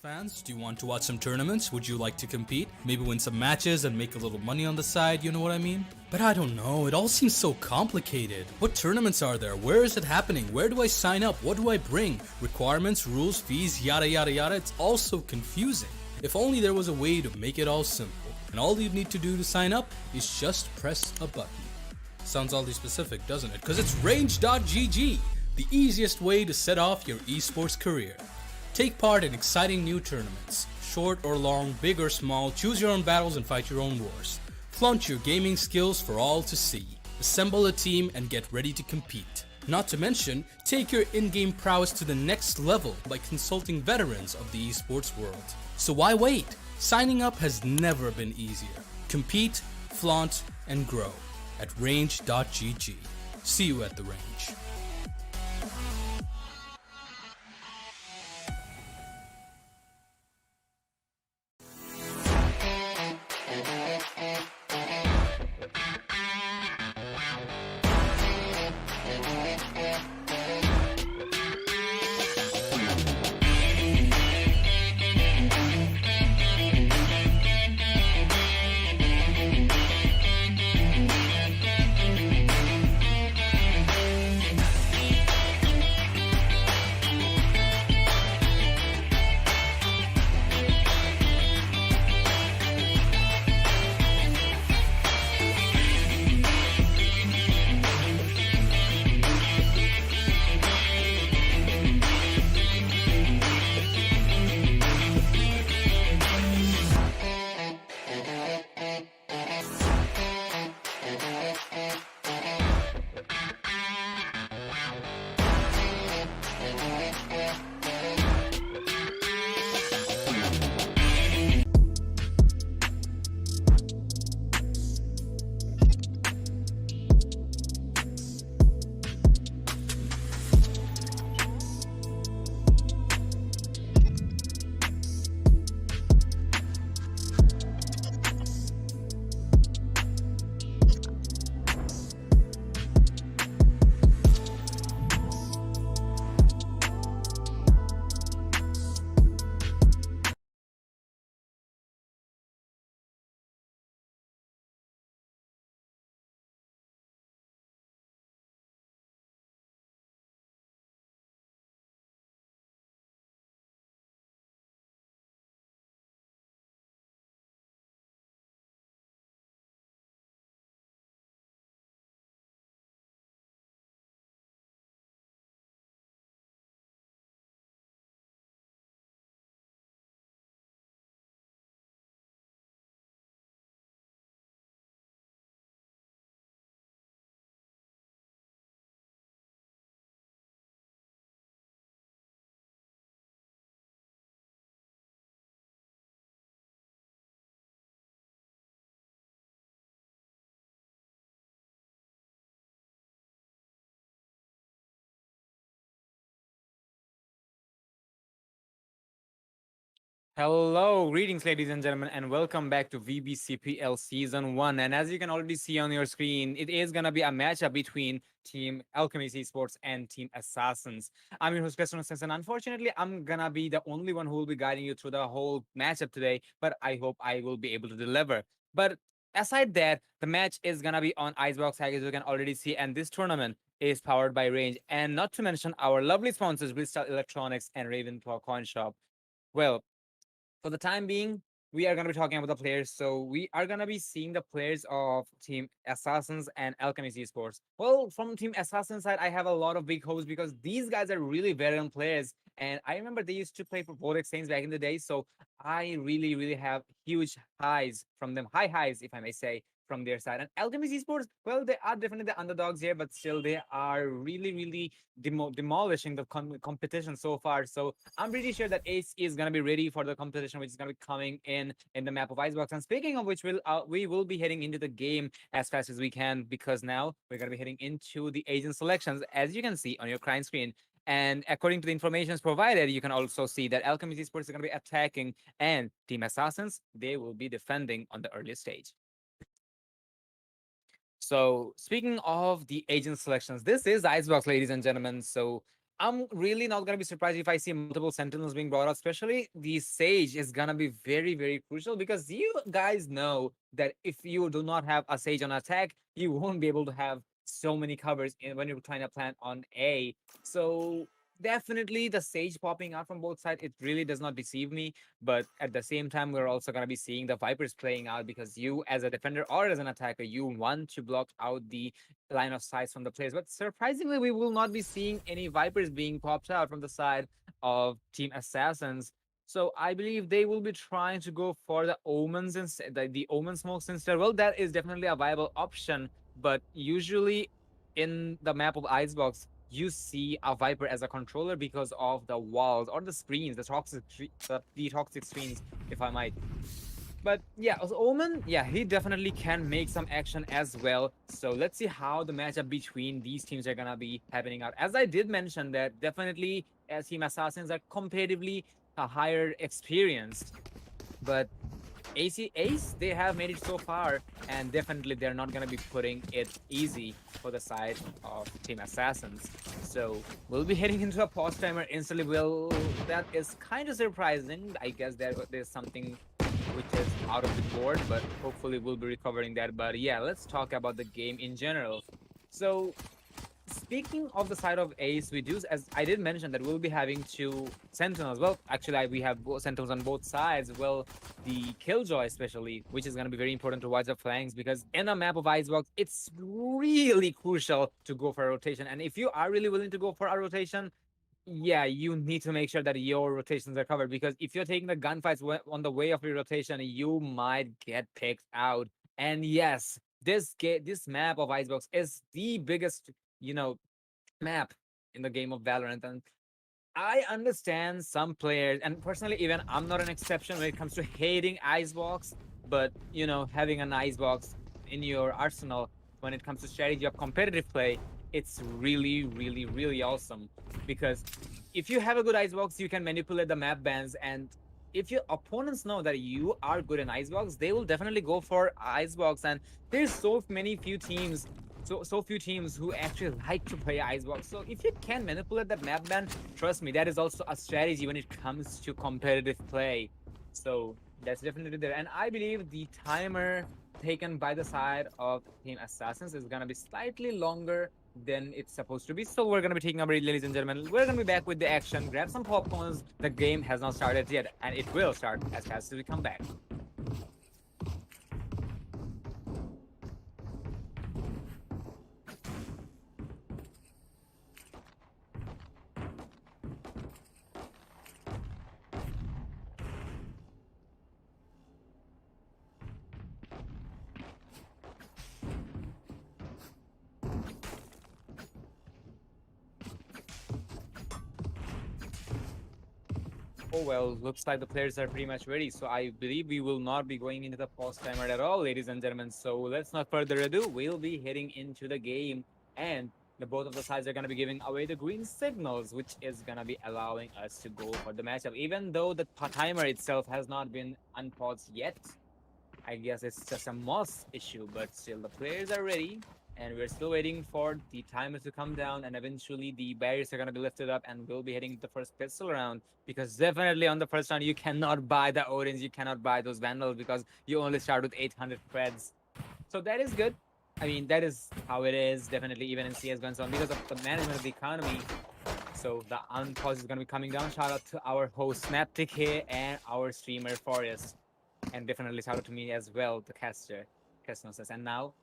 fans, do you want to watch some tournaments? Would you like to compete? Maybe win some matches and make a little money on the side, you know what I mean? But I don't know, it all seems so complicated. What tournaments are there? Where is it happening? Where do I sign up? What do I bring? Requirements, rules, fees, yada yada yada, it's all so confusing. If only there was a way to make it all simple. And all you need to do to sign up is just press a button. Sounds oddly specific, doesn't it? Because it's range.gg, the easiest way to set off your esports career. Take part in exciting new tournaments. Short or long, big or small, choose your own battles and fight your own wars. Flaunt your gaming skills for all to see. Assemble a team and get ready to compete. Not to mention, take your in-game prowess to the next level by consulting veterans of the esports world. So why wait? Signing up has never been easier. Compete, flaunt, and grow at range.gg. See you at the range. Hello, greetings, ladies and gentlemen, and welcome back to VBCPL Season 1. And as you can already see on your screen, it is going to be a matchup between Team Alchemist eSports and Team Assassins. I'm your host, Christian Simpson. Unfortunately, I'm going to be the only one who will be guiding you through the whole matchup today, but I hope I will be able to deliver. But aside that, the match is going to be on Icebox Hack, as you can already see, and this tournament is powered by Range, and not to mention our lovely sponsors, Blisstyle Electronics and Ravenclaw Coin Shop. Well, for the time being, we are going to be talking about the players. So we are going to be seeing the players of Team Assassins and Alchemist Esports. Well, from Team Assassins side, I have a lot of big hopes because these guys are really veteran players. And I remember they used to play for both exchange back in the day. So I really, really have huge highs from them, high highs, if I may say, from their side. And Alchemist Esports, well, they are definitely the underdogs here, but still they are really, really demolishing the competition so far. So I'm pretty sure that Ace is gonna be ready for the competition, which is gonna be coming in the map of Icebox. And speaking of which, we will be heading into the game as fast as we can, because now we're gonna be heading into the agent selections, as you can see on your client screen. And according to the information provided, you can also see that Alchemist Esports is going to be attacking, and Team Assassins, they will be defending on the early stage. So speaking of the agent selections, this is Icebox, ladies and gentlemen. So I'm really not gonna be surprised if I see multiple sentinels being brought out, especially the Sage is gonna be very, very crucial because you guys know that if you do not have a Sage on attack, you won't be able to have so many covers when you're trying to plant on A. So definitely the Sage popping out from both sides, it really does not deceive me. But at the same time, we're also gonna be seeing the Vipers playing out because you, as a defender or as an attacker, you want to block out the line of sight from the players. But surprisingly, we will not be seeing any Vipers being popped out from the side of Team Assassins. So I believe they will be trying to go for the Omens instead, the Omen smokes instead. Well, that is definitely a viable option, but usually in the map of Icebox, you see a Viper as a controller because of the walls or the screens, the toxic screens, if I might. But yeah, Omen, yeah, he definitely can make some action as well. So let's see how the matchup between these teams are gonna be happening out. As I did mention that definitely as Team Assassins are comparatively higher experienced, but Ace, they have made it so far, and definitely they're not gonna be putting it easy for the side of Team Assassins. So we'll be heading into a pause timer instantly. Well, that is kind of surprising. I guess there's something which is out of the board, but hopefully we'll be recovering that. But yeah, let's talk about the game in general. So speaking of the side of Ace, we do, as I did mention, that we'll be having two Sentinels. Well, actually, we have Sentinels on both sides. Well, the Killjoy, especially, which is going to be very important to watch the flanks because in a map of Icebox, it's really crucial to go for a rotation. And if you are really willing to go for a rotation, yeah, you need to make sure that your rotations are covered because if you're taking the gunfights on the way of your rotation, you might get picked out. And yes, this map of Icebox is the biggest, you know, map in the game of Valorant. And I understand some players, and personally, even I'm not an exception when it comes to hating Icebox, but having an Icebox in your arsenal when it comes to strategy of competitive play, it's really, really, really awesome. Because if you have a good Icebox, you can manipulate the map bands, and if your opponents know that you are good in Icebox, they will definitely go for Icebox. And there's so few teams who actually like to play Icebox. So if you can manipulate that map ban, trust me, that is also a strategy when it comes to competitive play. So that's definitely there. And I believe the timer taken by the side of Team Assassins is gonna be slightly longer than it's supposed to be. So we're gonna be taking a break, ladies and gentlemen. We're gonna be back with the action. Grab some popcorns. The game has not started yet, and it will start as fast as we come back. Oh well, looks like the players are pretty much ready. So I believe we will not be going into the pause timer at all, ladies and gentlemen. So let's not further ado. We'll be heading into the game, and the both of the sides are gonna be giving away the green signals, which is gonna be allowing us to go for the matchup. Even though the timer itself has not been unpaused yet, I guess it's just a moss issue, but still the players are ready. And we're still waiting for the timer to come down, and eventually the barriers are going to be lifted up, and we'll be hitting the first pistol round. Because definitely on the first round, you cannot buy the Odins, you cannot buy those Vandals because you only start with 800 creds. So that is good. I mean, that is how it is, definitely, even in CS Guns On, because of the management of the economy. So the unpause is going to be coming down. Shout out to our host, Snaptic here, and our streamer, Forest. And definitely shout out to me as well, the caster, Kesnosis. And now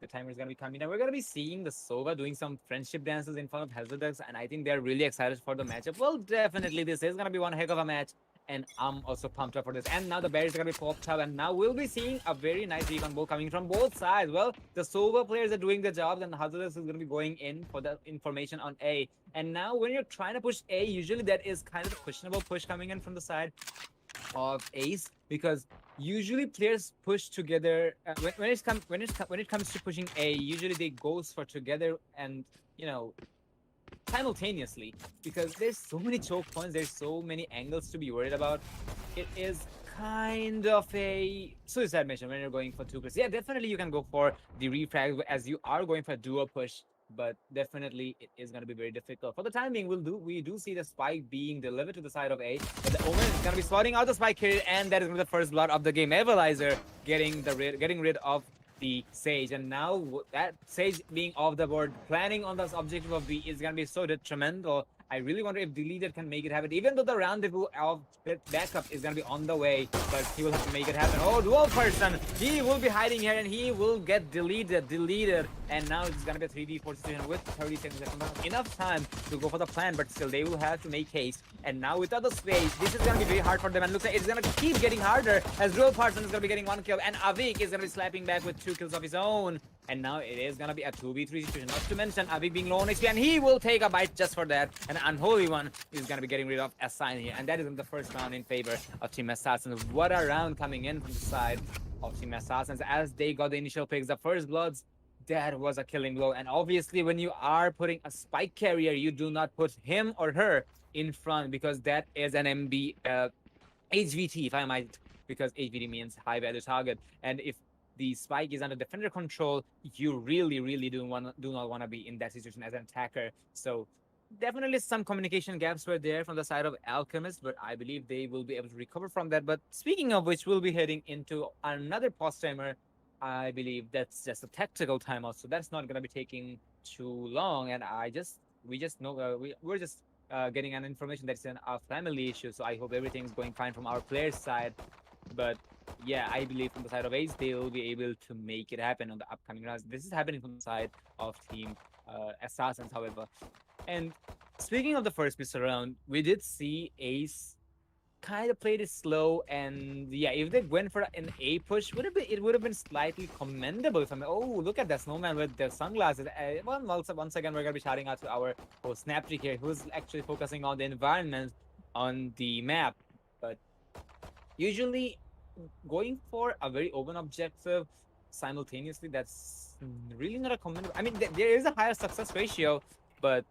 the timer is gonna be coming down. We're gonna be seeing the Sova doing some friendship dances in front of Hazardex, and I think they're really excited for the matchup. Well, definitely this is gonna be one heck of a match, and I'm also pumped up for this. And now the barriers are gonna be popped up, and now we'll be seeing a very nice recon ball coming from both sides. Well, the Sova players are doing the job, and Hazardex is gonna be going in for the information on A. And now when you're trying to push A, usually that is kind of a questionable push coming in from the side of Ace because usually players push together when it comes to pushing A. Usually they goes for together and simultaneously because there's so many choke points. There's so many angles to be worried about. It is kind of a suicide mission when you're going for two kills. Yeah, definitely you can go for the refrag as you are going for a duo push. but definitely it is going to be very difficult. For the time being, we do see the spike being delivered to the side of A, but the Omen is going to be slotting out the spike here, and that is going to be the first blood of the game. Evilizer getting rid of the Sage, and now that Sage being off the board, planning on this objective of B is going to be so detrimental. I really wonder if Deleted can make it happen, even though the rendezvous of backup is going to be on the way, but he will have to make it happen. Oh, dual person, he will be hiding here and he will get deleted, and now it's going to be a 3v4 situation with 30 seconds left. Enough time to go for the plan, but still they will have to make haste. And now without the space, this is going to be very hard for them, and looks like it's going to keep getting harder as dual person is going to be getting 1 kill, and Avik is going to be slapping back with 2 kills of his own. And now it is going to be a 2v3 situation. Not to mention Avik being low on HP, and he will take a bite just for that. And Unholy One is going to be getting rid of Assign here. And that is the first round in favor of Team Assassins. What a round coming in from the side of Team Assassins as they got the initial picks. The first bloods, that was a killing blow. And obviously when you are putting a spike carrier, you do not put him or her in front, because that is an MB HVT, if I might, because HVT means high value target. And if the spike is under defender control, you really do not want to be in that situation as an attacker. So definitely some communication gaps were there from the side of Alchemist, but I believe they will be able to recover from that. But speaking of which, we'll be heading into another post timer. I believe that's just a tactical timeout, so that's not going to be taking too long. And we just know we're just getting an information that's a family issue, so I hope everything's going fine from our players' side. But yeah, I believe from the side of Ace, they will be able to make it happen on the upcoming rounds. This is happening from the side of Team Assassins, however. And speaking of the first missile round, we did see Ace kind of played it slow, and yeah, if they went for an A push, it would have been slightly commendable. If I mean, oh, look at that snowman with their sunglasses. Once again, we're gonna be shouting out to our host Snaptrick here, who's actually focusing on the environment on the map. But usually going for a very open objective simultaneously, that's really not a commendable. I mean, there is a higher success ratio, but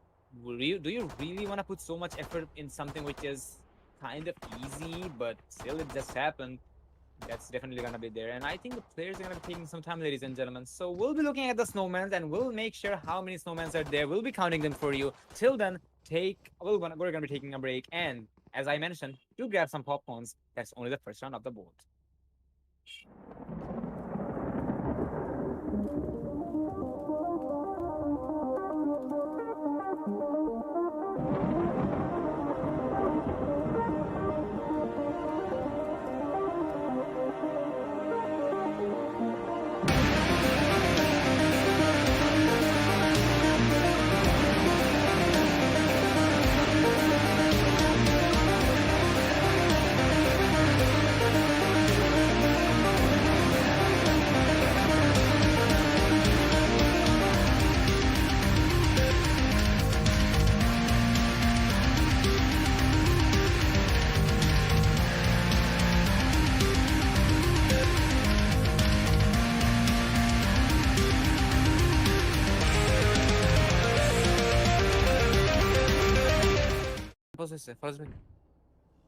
do you really want to put so much effort in something which is kind of easy, but still it just happened? That's definitely gonna be there, and I think the players are gonna be taking some time, ladies and gentlemen. So we'll be looking at the snowmans, and we'll make sure how many snowmans are there. We'll be counting them for you. Till then, we're gonna be taking a break, and as I mentioned, do grab some popcorns. That's only the first round of the board.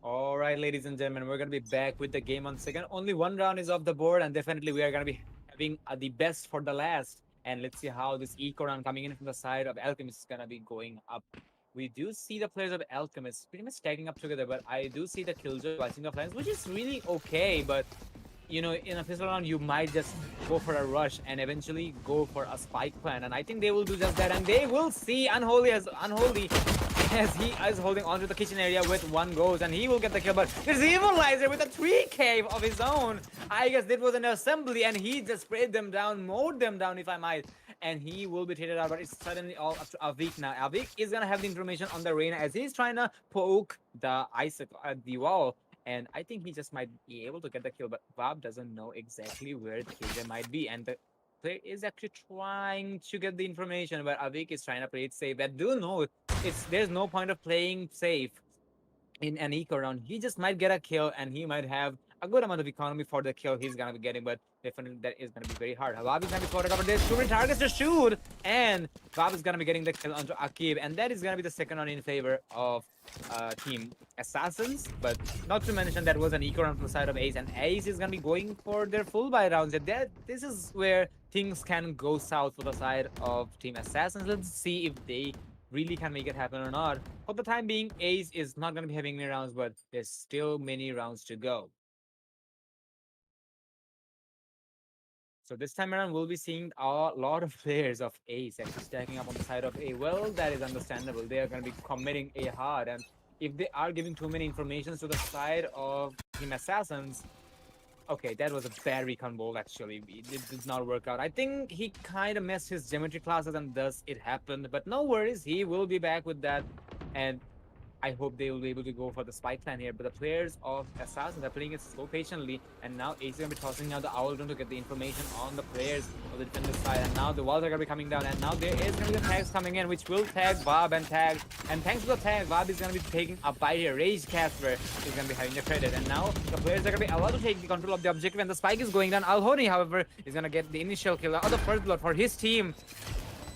All right, ladies and gentlemen, we're gonna be back with the game once again. Only one round is off the board, and definitely we are gonna be having the best for the last. And let's see how this eco round coming in from the side of Alchemist is gonna be going up. We do see the players of Alchemist pretty much stacking up together, but I do see the Killjoy watching the flanks, which is really okay. But you know, in a pistol round, you might just go for a rush and eventually go for a spike plan. And I think they will do just that, and they will see Unholy as he is holding onto the kitchen area with 1 goes, and he will get the kill. But there's Evilizer with a 3K of his own. I guess that was an assembly, and he just sprayed them down, mowed them down, if I might. And he will be traded out, but it's suddenly all up to Avik now. Avik is gonna have the information on the Reyna as he's trying to poke the icicle at the wall. And I think he just might be able to get the kill, but Bob doesn't know exactly where the kill might be. And the player is actually trying to get the information, but Avik is trying to play it safe. I do know there's no point of playing safe in an eco round. He just might get a kill, and he might have a good amount of economy for the kill he's gonna be getting, but definitely that is gonna be very hard. Habab is gonna be spotted over there. Too many targets to shoot, and Habab is gonna be getting the kill onto Akib, and that is gonna be the second round in favor of Team Assassins. But not to mention that was an eco round from the side of Ace, and Ace is gonna be going for their full buy rounds. This is where things can go south for the side of Team Assassins. Let's see if they really can make it happen or not. For the time being, Ace is not going to be having many rounds, but there's still many rounds to go. So this time around, we'll be seeing a lot of players of Ace actually stacking up on the side of A. Well, that is understandable. They are going to be committing A hard, and if they are giving too many informations to the side of Team Assassins, okay, that was a bad recon bolt actually. It did not work out. I think he kind of messed his geometry classes and thus it happened. But no worries, he will be back with that. And I hope they will be able to go for the spike plan here. But the players of Assassins are playing it so patiently. And now Ace is going to be tossing out the Owl Drone to get the information on the players of the defender side. And now the walls are going to be coming down. And now there is going to be the tags coming in, which will tag Vab and tag. And thanks to the tag, Vab is going to be taking a bite here. Rage Casper is going to be having the credit. And now the players are going to be allowed to take the control of the objective. And the spike is going down. Alhoni, however, is going to get the initial kill or the first blood for his team.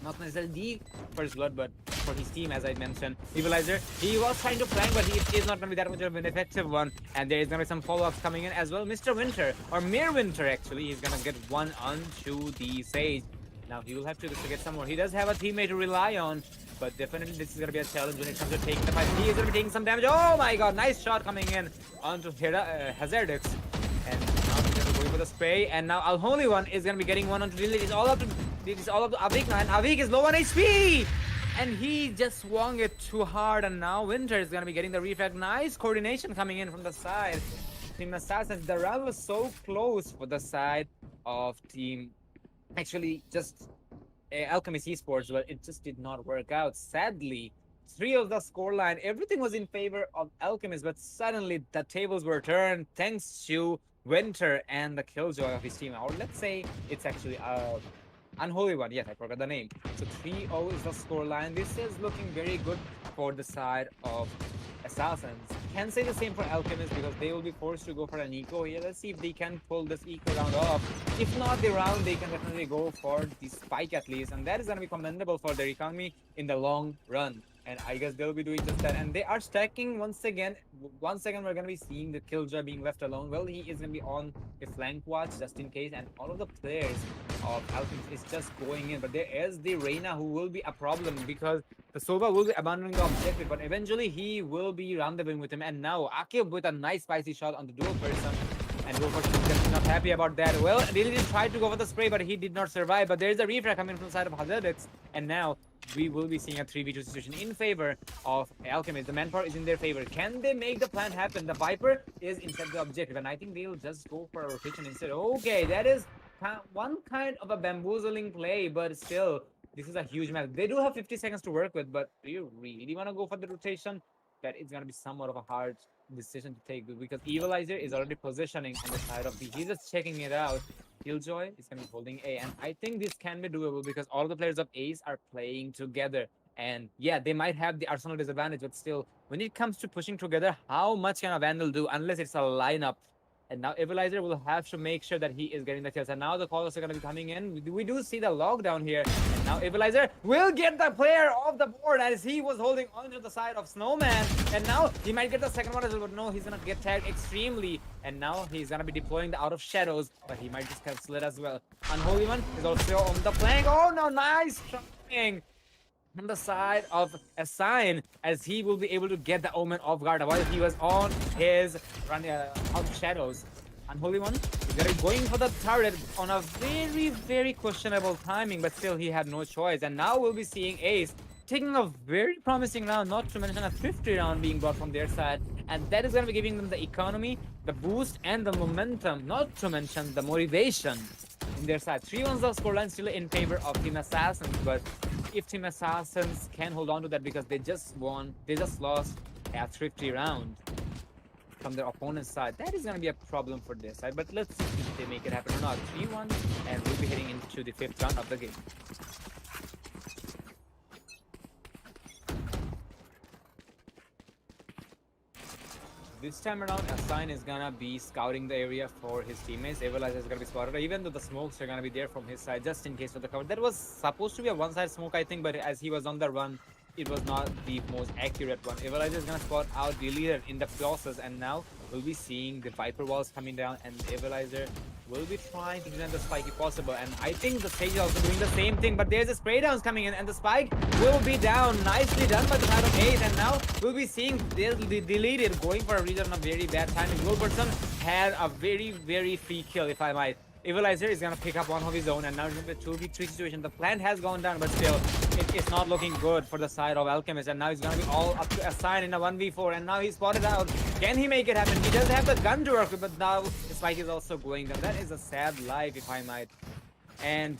Not necessarily the first blood, but for his team, as I mentioned. Equalizer, he was trying to flank, but he is not going to be that much of an effective one. And there is going to be some follow-ups coming in as well. Mr. Winter, or Mere Winter, actually, he's going to get one onto the Sage. Now, he will have to get some more. He does have a teammate to rely on, but definitely this is going to be a challenge when it comes to taking the fight. He is going to be taking some damage. Oh my god, nice shot coming in onto Hazardix. And now he's going to go for the spray. And now Alholi one is going to be getting one onto Lily. It's all up to Avik now, and Avik is low on HP! And he just swung it too hard, and now Winter is going to be getting the refrag. Nice coordination coming in from the side. Team Assassins, the round was so close for the side of Team... Actually, just Alchemist eSports, but it just did not work out. Sadly, 3 of the scoreline, everything was in favor of Alchemist, but suddenly the tables were turned thanks to Winter and the Killjoy of his team. Or let's say it's actually Unholy one. Yes, I forgot the name. So 3-0 is the scoreline. This is looking very good for the side of Assassins. Can say the same for Alchemist because they will be forced to go for an eco here. Let's see if they can pull this eco round off. If not the round, they can definitely go for the spike at least. And that is going to be commendable for their economy in the long run. And I guess they'll be doing just that. And they are stacking once again. Once again, we're going to be seeing the Killjoy being left alone. Well, he is going to be on a flank watch just in case. And all of the players of Alchemist is just going in. But there is the Reina who will be a problem because the Sova will be abandoning the objective. But eventually, he will be rendezvousing with him. And now, Akib with a nice spicy shot on the dual person. And dual person is not happy about that. Well, really did try to go for the spray, but he did not survive. But there is a refrag coming from the side of Hazardix. And now, we will be seeing a 3v2 situation in favor of Alchemist. The manpower is in their favor. Can they make the plan happen? The Viper is inside the objective, and I think they'll just go for a rotation instead. Okay, that is one kind of a bamboozling play, but still, this is a huge match. They do have 50 seconds to work with, but do you really want to go for the rotation? That is going to be somewhat of a hard decision to take because Evilizer is already positioning on the side of B. He's just checking it out. Killjoy is going to be holding A, and I think this can be doable because all the players of Ace are playing together. And yeah, they might have the arsenal disadvantage, but still, when it comes to pushing together, how much can a Vandal do unless it's a lineup? And now Evilizer will have to make sure that he is getting the kills. And now the calls are going to be coming in. We do see the lockdown here. And now Evilizer will get the player off the board as he was holding onto the side of Snowman. And now he might get the second one as well, but no, he's going to get tagged extremely. And now he's going to be deploying the Out of Shadows, but he might just cancel it as well. Unholy One is also on the flank. Oh no, nice trying on the side of Assign as he will be able to get the Omen off guard while he was on his run out of shadows. Unholy One is going for the turret on a very questionable timing, but still he had no choice. And now we'll be seeing Ace taking a very promising round, not to mention a thrifty round being brought from their side. And that is going to be giving them the economy, the boost, and the momentum, not to mention the motivation in their side. 3-1's the scoreline still in favor of Team Assassins, but if Team Assassins can hold on to that because they just lost a thrifty round from their opponent's side, that is going to be a problem for their side. But let's see if they make it happen or not. 3-1, and we'll be heading into the 5th round of the game. This time around, Assign is gonna be scouting the area for his teammates. Evilizer is gonna be spotted, even though the smokes are gonna be there from his side, just in case for the cover. That was supposed to be a one-side smoke, I think, but as he was on the run, it was not the most accurate one. Equalizer is gonna spot out the leader in the process, and now we'll be seeing the Viper walls coming down, and Equalizer will be trying to defend the spike if possible. And I think the Sage is also doing the same thing, but there's a spray downs coming in, and the spike will be down. Nicely done by the side of Ace, and now we'll be seeing the deleted going for a reason on a very bad timing. Wilberson had a very free kill, if I might. Equalizer is gonna pick up one of his own, and now it's gonna be a 2v3 situation. The plant has gone down, but still, it's not looking good for the side of Alchemist, and now he's gonna be all up to a sign in a 1v4, and now he's spotted out. Can he make it happen? He does have the gun to work with, but now the spike is also going down. That is a sad life, if I might. And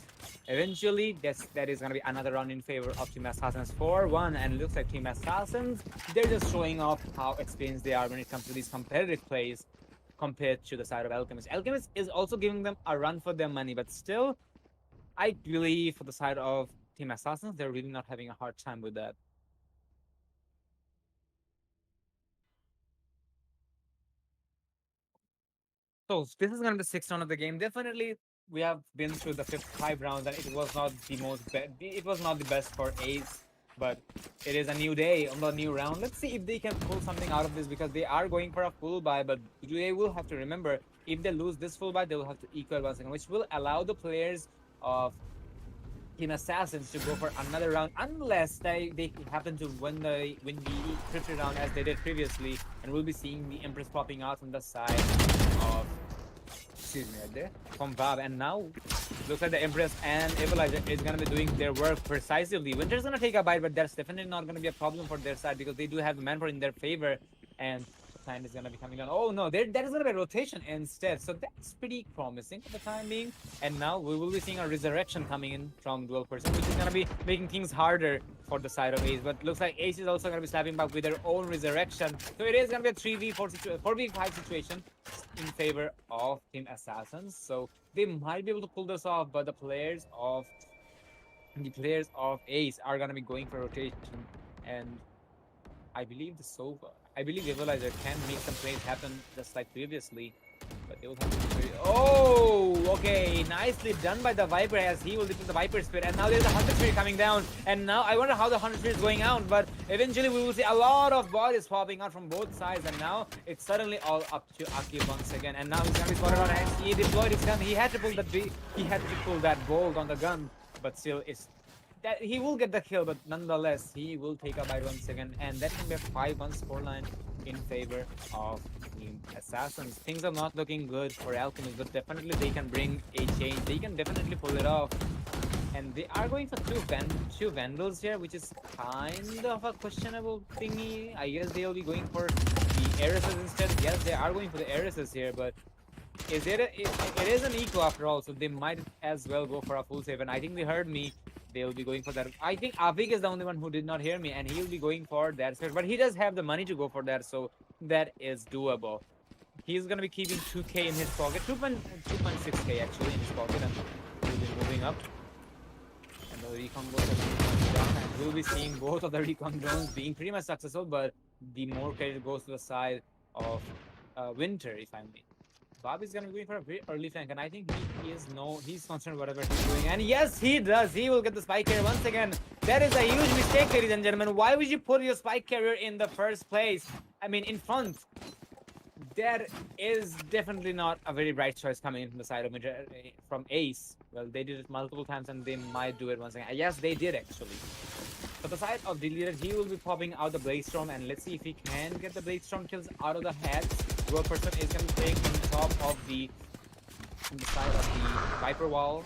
eventually, that is gonna be another round in favor of Team Assassins 4-1, and it looks like Team Assassins, they're just showing off how experienced they are when it comes to these competitive plays, compared to the side of Alchemist. Alchemist is also giving them a run for their money, but still, I believe for the side of Team Assassins, they're really not having a hard time with that. So this is gonna be the sixth round of the game. Definitely, we have been through the fifth 5 rounds, and it was not the it was not the best for Ace, but it is a new day on the new round. Let's see if they can pull something out of this, because they are going for a full buy, but they will have to remember, if they lose this full buy, they will have to equal once again, which will allow the players of Team Assassins to go for another round, unless they happen to win the fifth round as they did previously, and we'll be seeing the Empress popping out from the side of, excuse me, right there, from Vab. And now looks like the Empress and Equalizer is gonna be doing their work precisely. Winter's gonna take a bite, but that's definitely not gonna be a problem for their side, because they do have the manpower in their favor, and Time is gonna be coming down. Oh no, that is gonna be a rotation instead. So that's pretty promising for the time being. And now we will be seeing a resurrection coming in from Dual Person, which is gonna be making things harder for the side of Ace. But looks like Ace is also gonna be slapping back with their own resurrection. So it is gonna be a 4v5 situation in favor of Team Assassins. So they might be able to pull this off, but the players of Ace are gonna be going for rotation, and I believe Equalizer can make some plays happen just like previously, but they will have to be okay, nicely done by the Viper, as he will defend the Viper Spirit, and now there's a 100 Spirit coming down, and now I wonder how the 100 Spirit is going out, but eventually we will see a lot of bodies popping out from both sides, and now it's suddenly all up to Aki once again, and now he's gonna be spotted on, and he deployed his gun. He had to pull that bolt on the gun, but still that he will get the kill, but nonetheless, he will take a bite once again, and that can be a 5-1 scoreline in favor of Team Assassins. Things are not looking good for Alchemist, but definitely they can bring a change. They can definitely pull it off. And they are going for two Vandals here, which is kind of a questionable thingy. I guess they'll be going for the Heiresses instead. Yes, they are going for the Heiresses here, but it is an eco after all, so they might as well go for a full save. And I think they heard me. They'll be going for that. I think Avik is the only one who did not hear me, and he'll be going for that. But he does have the money to go for that, so that is doable. He's going to be keeping 2k in his pocket, 2.6k actually in his pocket, and he'll be moving up. And the recon goes down, and we'll be seeing both of the recon drones being pretty much successful, but the more credit goes to the side of Winter, if I may. Bob is gonna be going for a very early flank, and I think he's concerned whatever he's doing. And yes, he does. He will get the spike carrier once again. That is a huge mistake, ladies and gentlemen. Why would you put your spike carrier in the first place? I mean, in front. That is definitely not a very bright choice coming from the side of from Ace. Well, they did it multiple times, and they might do it once again. Yes, they did actually. For the side of Deleted, he will be popping out the Blisstyle, and let's see if he can get the Blisstyle kills out of the head. Dual Person is going to be playing on top of on the side of the Viper wall.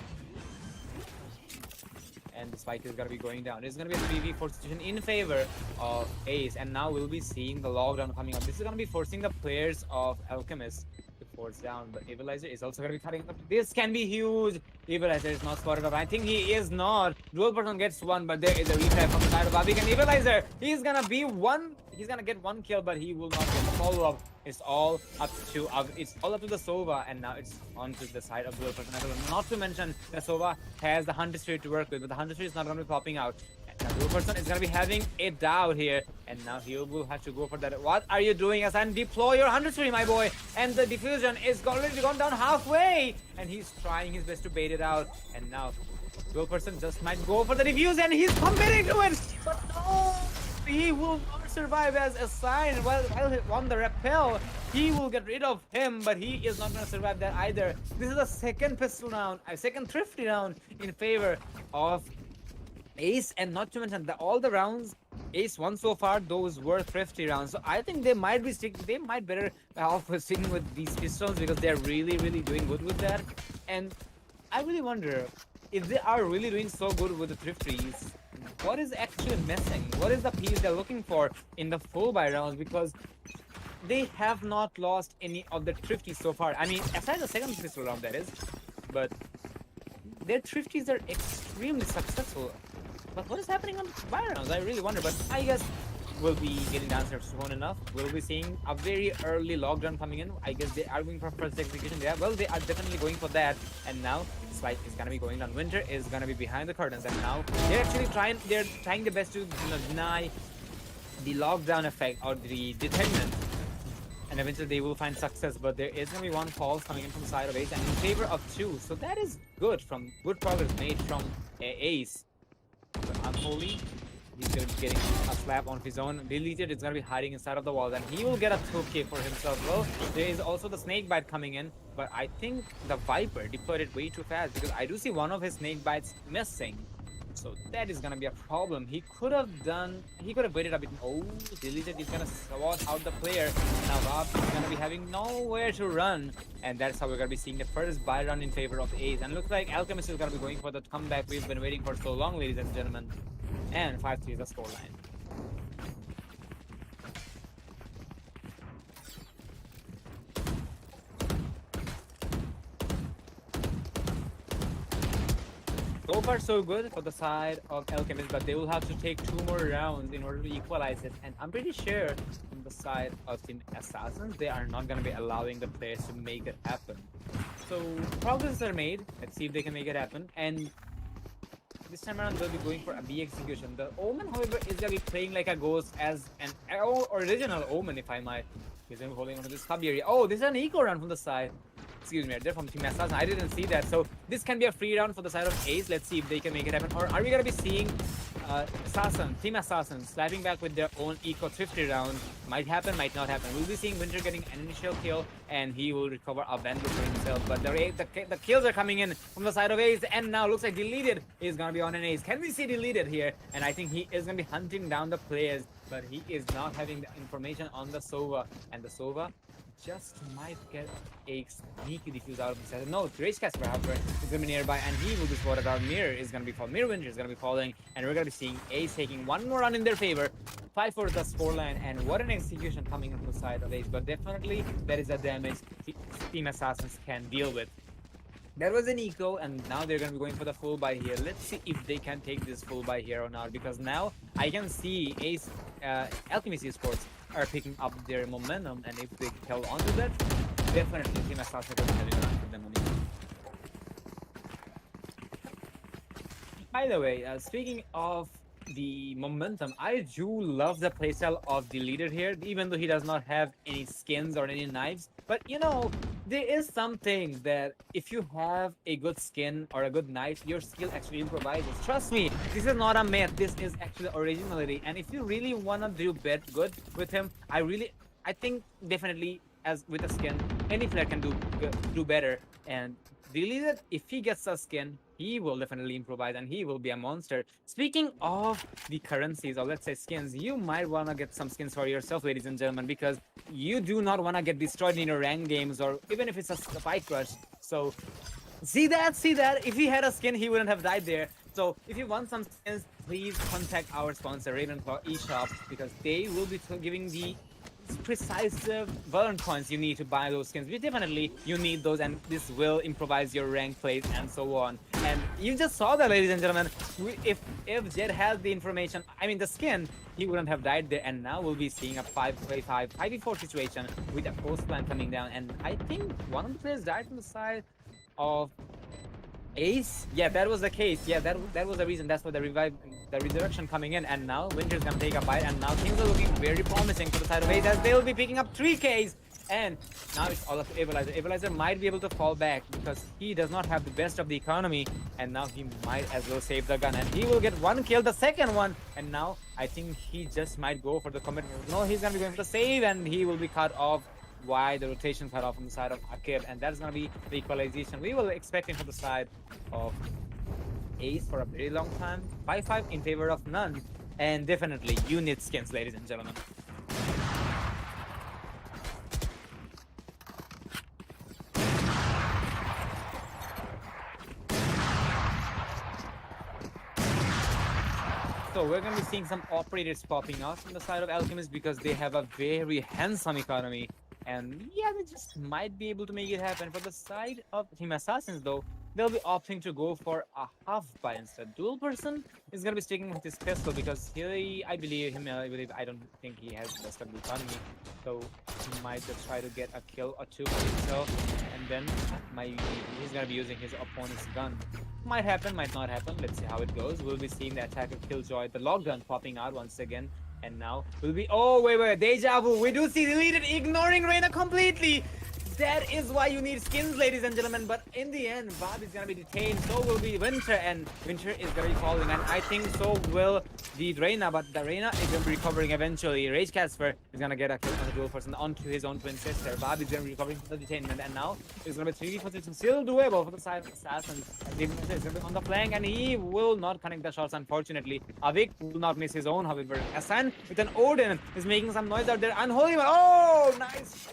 And the spike is going to be going down. It's going to be a 3v4 situation in favor of Ace, and now we'll be seeing the lockdown coming up. This is going to be forcing the players of Alchemist to force down, but Equalizer is also going to be cutting up. This can be huge. Equalizer is not spotted up. I think he is not. Dual Person gets one, but there is a retry from the side of Avik, and Equalizer, he's going to get one kill, but he will not get the follow-up. It's all up to the Sova, and now it's onto the side of Dual Person. Not to mention that Sova has the 100 Spirit to work with, but the 100 Spirit is not going to be popping out. And Dual Person is going to be having it down here, and now he will have to go for that. What are you doing, Asan? Deploy your 100 Spirit, my boy. And the diffusion is already gone down halfway, and he's trying his best to bait it out. And now Dual Person just might go for the diffuse, and he's committing to it. But no! he will not survive as a sign. While he won the repel, he will get rid of him, but he is not going to survive that either. This is the second pistol round, a second thrifty round in favor of Ace, and not to mention that all the rounds Ace won so far, those were thrifty rounds. So I think they might better off sticking with these pistols because they're really, really doing good with that. And I really wonder if they are really doing so good with the thrifties, what is actually missing? What is the piece they're looking for in the full buy rounds? Because they have not lost any of the thrifties so far. I mean, aside the second pistol round, that is, but their thrifties are extremely successful. But what is happening on the buy rounds? I really wonder. But I guess we'll be getting the answer soon enough. We'll be seeing a very early lockdown coming in. I guess they are going for first execution. Yeah, well, they are definitely going for that. And now Spike is gonna be going down. Winter is gonna be behind the curtains, and now they're actually trying their best to deny the lockdown effect or the determinant. And eventually they will find success, but there is gonna be one false coming in from the side of Ace and in favor of two. So that is good progress made from Ace. But Unholy, he's gonna be getting a slap on his own. Deleted is gonna be hiding inside of the wall, and he will get a 2K for himself. Well, there is also the snake bite coming in, but I think the Viper deployed it way too fast because I do see one of his snake bites missing. So that is gonna be a problem. He could have waited a bit. Oh, Deleted is gonna swat out the player. Now Rob is gonna be having nowhere to run. And that's how we're gonna be seeing the first buy run in favor of Ace. And looks like Alchemist is gonna be going for the comeback we've been waiting for so long, ladies and gentlemen. And 5-3 is the scoreline. So far so good for the side of Alchemist, but they will have to take 2 more rounds in order to equalize it. And I'm pretty sure on the side of Team Assassins, they are not going to be allowing the players to make it happen. So progress are made. Let's see if they can make it happen. And this time around, they'll be going for a B execution. The Omen, however, is going to be playing like a ghost as an original Omen, if I might. He's going to be holding onto this hub area. Oh, this is an eco run from the side. Excuse me, they're from Team Assassin. I didn't see that. So this can be a free round for the side of Ace. Let's see if they can make it happen. Or are we going to be seeing Team Assassin slapping back with their own eco thrifty round? Might happen, might not happen. We'll be seeing Winter getting an initial kill, and he will recover a Vandal for himself. But the kills are coming in from the side of Ace, and now looks like Deleted is going to be on an Ace. Can we see Deleted here? And I think he is going to be hunting down the players, but he is not having the information on the Sova. And the Sova just might get a sneaky defuse out of the set. No, Rage Casper, however, is going to be nearby, and he will be spotted out. Mirror is going to be falling. Mirror Winter is going to be falling, and we're going to be seeing Ace taking one more run in their favor. 5-4 the scoreline, and what an execution coming on the side of Ace. But definitely, that is a damage Team Assassins can deal with. That was an eco, and now they're going to be going for the full buy here. Let's see if they can take this full buy here or not, because now I can see Ace, Alchemist eSports are picking up their momentum, and if they held on to that, definitely Team Assassin will be having a run for them on it. By the way, speaking of the momentum, I do love the playstyle of the leader here, even though he does not have any skins or any knives. But you know, there is something that if you have a good skin or a good knife, your skill actually improvises. Trust me, this is not a myth. This is actually originality. And if you really wanna do good with him, I think definitely as with a skin, any player can do better. And Deleted, if he gets a skin, he will definitely improvise and he will be a monster. Speaking of the currencies, or let's say skins, you might want to get some skins for yourself, ladies and gentlemen, because you do not want to get destroyed in your ranked games, or even if it's a spike rush. So see that? If he had a skin, he wouldn't have died there. So if you want some skins, please contact our sponsor, Ravenclaws eShop, because they will be giving the precise Valorant points you need to buy those skins. But definitely you need those, and this will improvise your rank plays and so on. And you just saw that, ladies and gentlemen. If Jed had the information, I mean the skin, he wouldn't have died there. And now we'll be seeing a 5v4 situation with a coastline coming down. And I think one of the players died from the side of Ace? Yeah, that was the case. Yeah, that was the reason. That's why the resurrection coming in. And now Winter's gonna take a bite, and now things are looking very promising for the side of Ace, as they will be picking up 3Ks. And now it's all up to Equalizer. Equalizer might be able to fall back because he does not have the best of the economy. And now he might as well save the gun. And he will get one kill, the second one. And now I think he just might go for the commitment. No, he's going to be going for the save and he will be cut off. Why the rotation cut off on the side of Akib. And that's going to be the equalization. We were expecting for the side of Ace for a very long time. 5-5 in favor of none. And definitely unit skins, ladies and gentlemen. So we're going to be seeing some operators popping out from the side of Alchemist because they have a very handsome economy. And yeah, they just might be able to make it happen. For the side of Team Assassins though, they'll be opting to go for a half buy instead. Dual person is going to be sticking with his pistol because I don't think he has the best of the economy. So he might just try to get a kill or two for himself. And then he's going to be using his opponent's gun. Might happen, might not happen. Let's see how it goes. We'll be seeing the attack of Killjoy, the log gun popping out once again. And now we'll be... Oh, wait. Deja vu. We do see deleted, ignoring Reyna completely. That is why you need skins, ladies and gentlemen. But in the end, Bob is going to be detained. So will be Winter. And Winter is going to be falling. And I think so will the Reyna. But the Reyna is going to be recovering eventually. Rage Casper is going to get a kill on the dual person onto his own twin sister. Bob is going to be recovering from the detainment. And now it's going to be 3v4 situation. Still doable for the side of Assassins. And Demon is going to be on the flank. And he will not connect the shots, unfortunately. Avik will not miss his own, however. Hassan with an Odin is making some noise out there. Unholy. Oh, nice.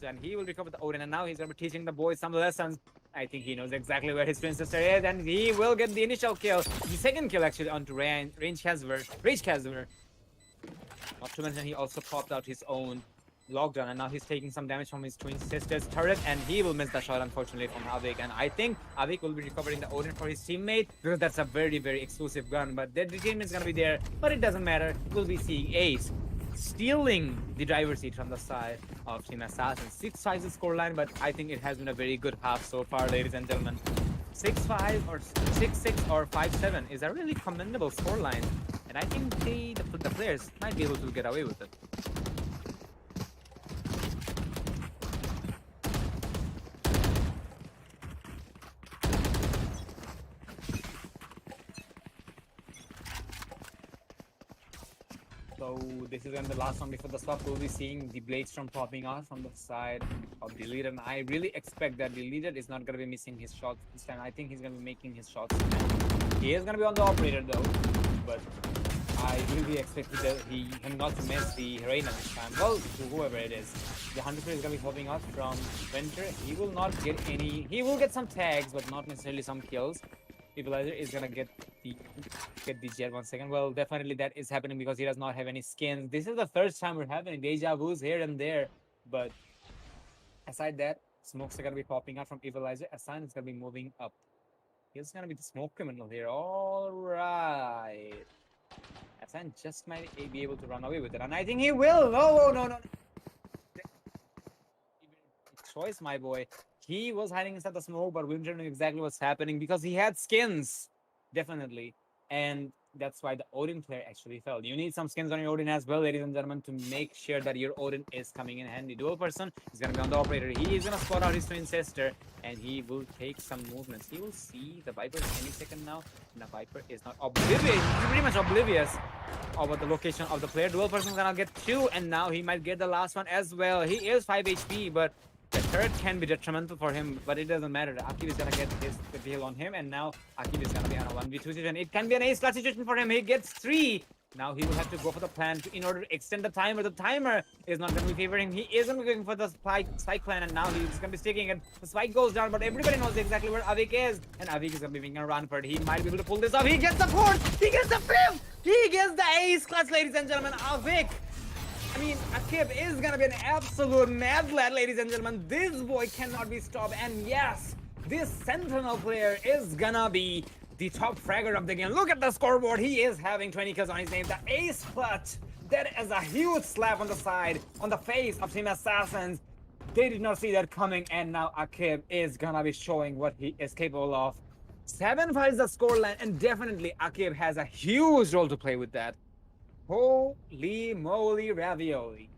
And he will recover the Odin, and now he's going to be teaching the boys some lessons. I think he knows exactly where his twin sister is, and he will get the initial kill, the second kill actually onto Rage Casper. Not to mention he also popped out his own lockdown, and now he's taking some damage from his twin sister's turret, and he will miss the shot unfortunately from Avik. And I think Avik will be recovering the Odin for his teammate because that's a very, very exclusive gun. But the teammate is going to be there, but it doesn't matter. We'll be seeing Ace stealing the driver's seat from the side of Team Assassin. 6-5 is the scoreline, but I think it has been a very good half so far, ladies and gentlemen. 6-5 or 6-6 or 5-7 is a really commendable scoreline, and I think the players might be able to get away with it. So this is when the last one before the stop. We'll be seeing the blade storm popping out from the side of the leader, and I really expect that the leader is not going to be missing his shots this time. I think he's going to be making his shots. He is going to be on the operator though, but I really expect him not to miss the Reyna this time. Well, to whoever it is. The 100% is going to be popping out from Winter. He will not get any... He will get some tags, but not necessarily some kills. Equalizer is gonna get the jet 1 second. Well, definitely that is happening because he does not have any skins. This is the first time we're having deja vus here and there. But aside that, smokes are gonna be popping out from Equalizer. Assign is gonna be moving up. He's gonna be the smoke criminal here. All right. Assign just might be able to run away with it, and I think he will. No. Choice, my boy. He was hiding inside the smoke, but Winter knew exactly what's happening because he had skins, definitely. And that's why the Odin player actually fell. You need some skins on your Odin as well, ladies and gentlemen, to make sure that your Odin is coming in handy. Dual person is going to be on the operator. He is going to spot out his twin sister, and he will take some movements. He will see the Viper any second now, and the Viper is not oblivious. He's pretty much oblivious about the location of the player. Dual person is going to get 2, and now he might get the last one as well. He is 5 HP, but the turret can be detrimental for him, but it doesn't matter. Akib is gonna get the kill on him, and now Akib is gonna be on a 1v2 situation. It can be an ace class situation for him. He gets 3. Now he will have to go for the plan in order to extend the timer. The timer is not gonna be favoring him. He isn't going for the spike plan, and now he's gonna be sticking it. The spike goes down, but everybody knows exactly where Avik is, and Avik is gonna be making a run for it. He might be able to pull this off. He gets the 4th. He gets the 5th. He gets the ace class, ladies and gentlemen. Avik. I mean, Akib is gonna be an absolute mad lad, ladies and gentlemen. This boy cannot be stopped. And yes, this Sentinel player is gonna be the top fragger of the game. Look at the scoreboard. He is having 20 kills on his name. The ace clutch. That is a huge slap on the side, on the face of Team Assassins. They did not see that coming. And now Akib is gonna be showing what he is capable of. 7-5 is the scoreline. And definitely Akib has a huge role to play with that. Holy moly ravioli.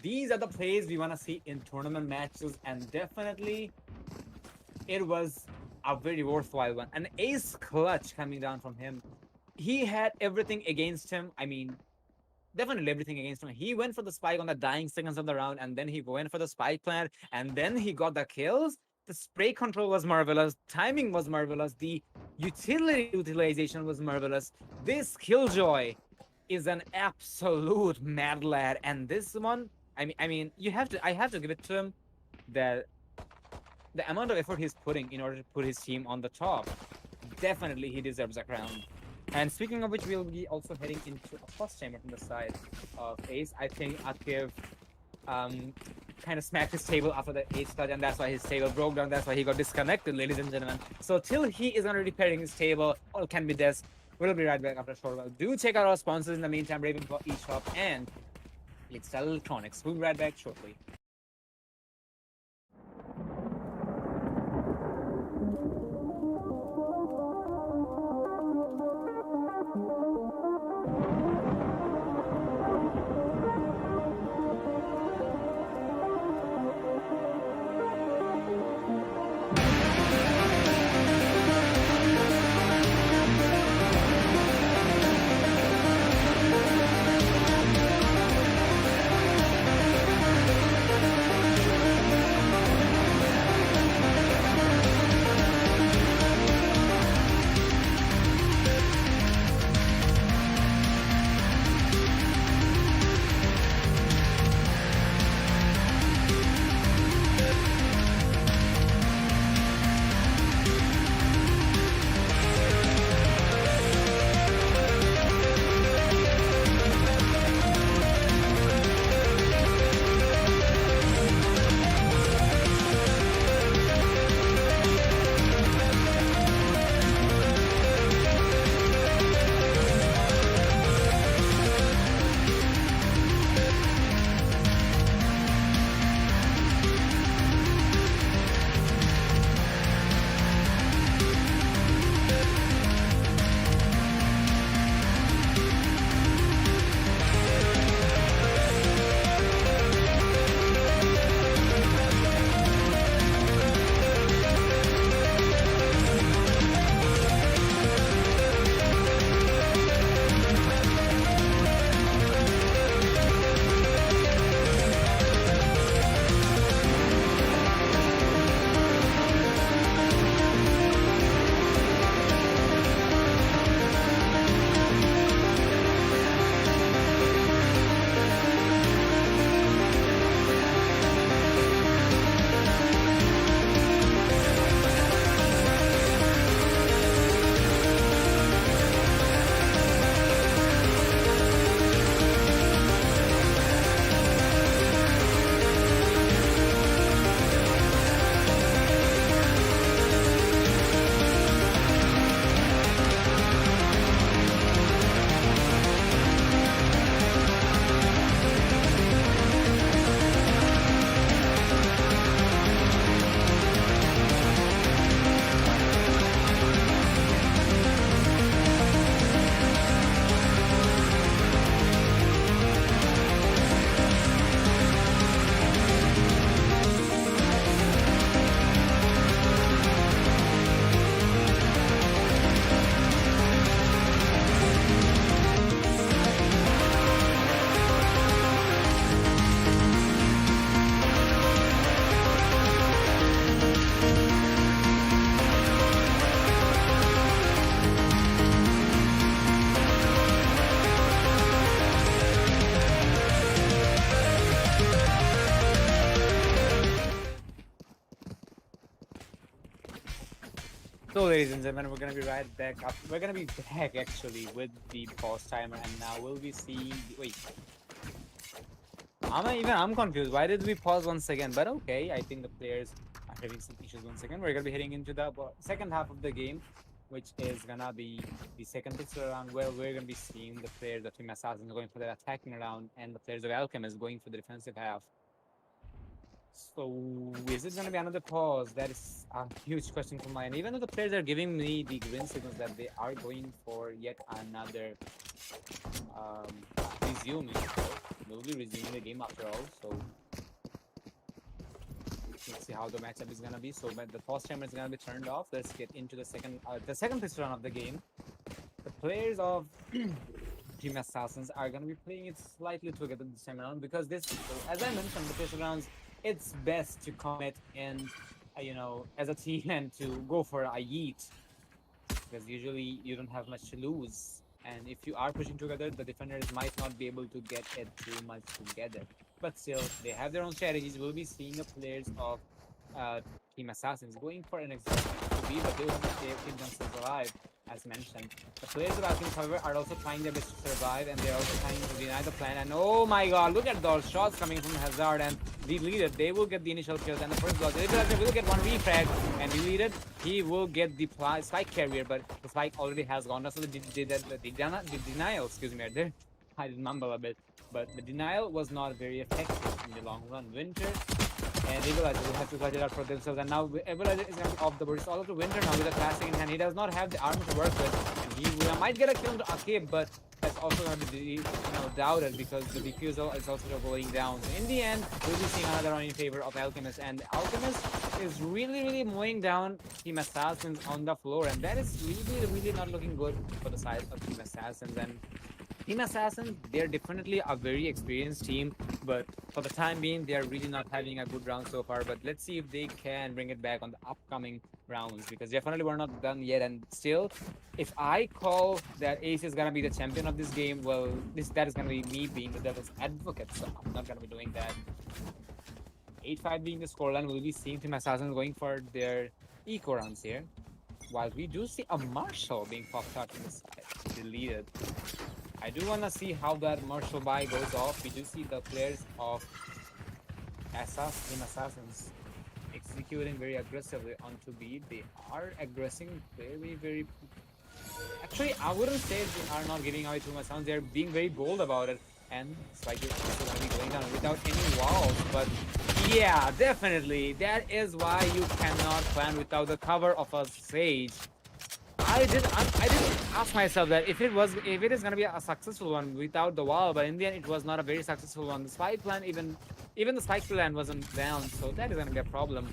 these are the plays we want to see in tournament matches, and definitely it was a very worthwhile one. An ace clutch coming down from him. He had everything against him. I mean, definitely everything against him. He went for the spike on the dying seconds of the round, and then he went for the spike plant, and then he got the kills. The spray control was marvelous. Timing was marvelous. The utility utilization was marvelous. This Killjoy is an absolute mad lad, and this one, I mean, I have to give it to him that the amount of effort he's putting in order to put his team on the top, definitely he deserves a crown. And speaking of which, we'll be also heading into a first timer from the side of Ace. I think Akif kind of smacked his table after the Ace touch, and that's why his table broke down. That's why he got disconnected, ladies and gentlemen. So till he is gonna repairing his table, all can be this. We'll be right back after a short while. Do check out our sponsors in the meantime, Ravenclaws eShop and Blisstyle Electronics. We'll be right back shortly. So, ladies and gentlemen, we're gonna be right back up. We're gonna be back actually with the pause timer, and now we'll be seeing. Wait, I'm confused. Why did we pause once again? But okay, I think the players are having some issues once again. We're gonna be heading into the second half of the game, which is gonna be the second pixel round, where we're gonna be seeing the players of Team Assassins going for their attacking round, and the players of Alchemist going for the defensive half. So is it gonna be another pause? That is a huge question for mine. Even though the players are giving me the green signals that they are going for yet another resuming. So we'll be resuming the game after all. So let's see how the matchup is gonna be. So when the pause timer is gonna be turned off, let's get into the second pistol round of the game. The players of Team Assassins are gonna be playing it slightly together this time around because this, as I mentioned, the pistol rounds, it's best to commit and as a team and to go for a yeet because usually you don't have much to lose. And if you are pushing together, the defenders might not be able to get it too much together. But still, they have their own strategies. We'll be seeing the players of uh, Team Assassins going for an exact to be, but they will have to keep themselves alive, as mentioned. The players of Alchemist, however, are also trying their best to survive, and they're also trying to deny the plan. And oh my god, look at those shots coming from Hazard and deleted. They will get the initial kills, and the first blood. They will get one refrag and deleted. He will get the spike carrier, but the spike already has gone. That's what the denial, excuse me, right there. I did mumble a bit, but the denial was not very effective in the long run. Winter and Equalizer will have to clutch it out for themselves. And now Equalizer is going to be off the board. It's all up to Winter now with a classic in hand. He does not have the armor to work with. And he might get a kill to Akib, but that's also going to be doubted because the defusal is also going down. So in the end, we'll be seeing another one in favor of Alchemist. And Alchemist is really mowing down Team Assassins on the floor. And that is really not looking good for the side of Team Assassins. And Team Assassins, they're definitely a very experienced team, but for the time being, they're really not having a good round so far. But let's see if they can bring it back on the upcoming rounds because definitely we're not done yet. And still, if I call that Ace is gonna be the champion of this game, well, that is gonna be me being the devil's advocate. So I'm not gonna be doing that. 8-5 being the scoreline, we'll be seeing Team Assassins going for their eco rounds here. While we do see a Marshall being popped out to the side, deleted. I do want to see how that Marshall buy goes off. We do see the players of Team Assassins executing very aggressively onto B. They are aggressing very. Actually, I wouldn't say they are not giving away too much sound. They're being very bold about it. And Spike is also going to be going down without any walls. But yeah, definitely. That is why you cannot plan without the cover of a Sage. I did ask myself that if it is gonna be a successful one without the wall, but in the end it was not a very successful one. The spike plan even the spike plan wasn't down, so that is gonna be a problem.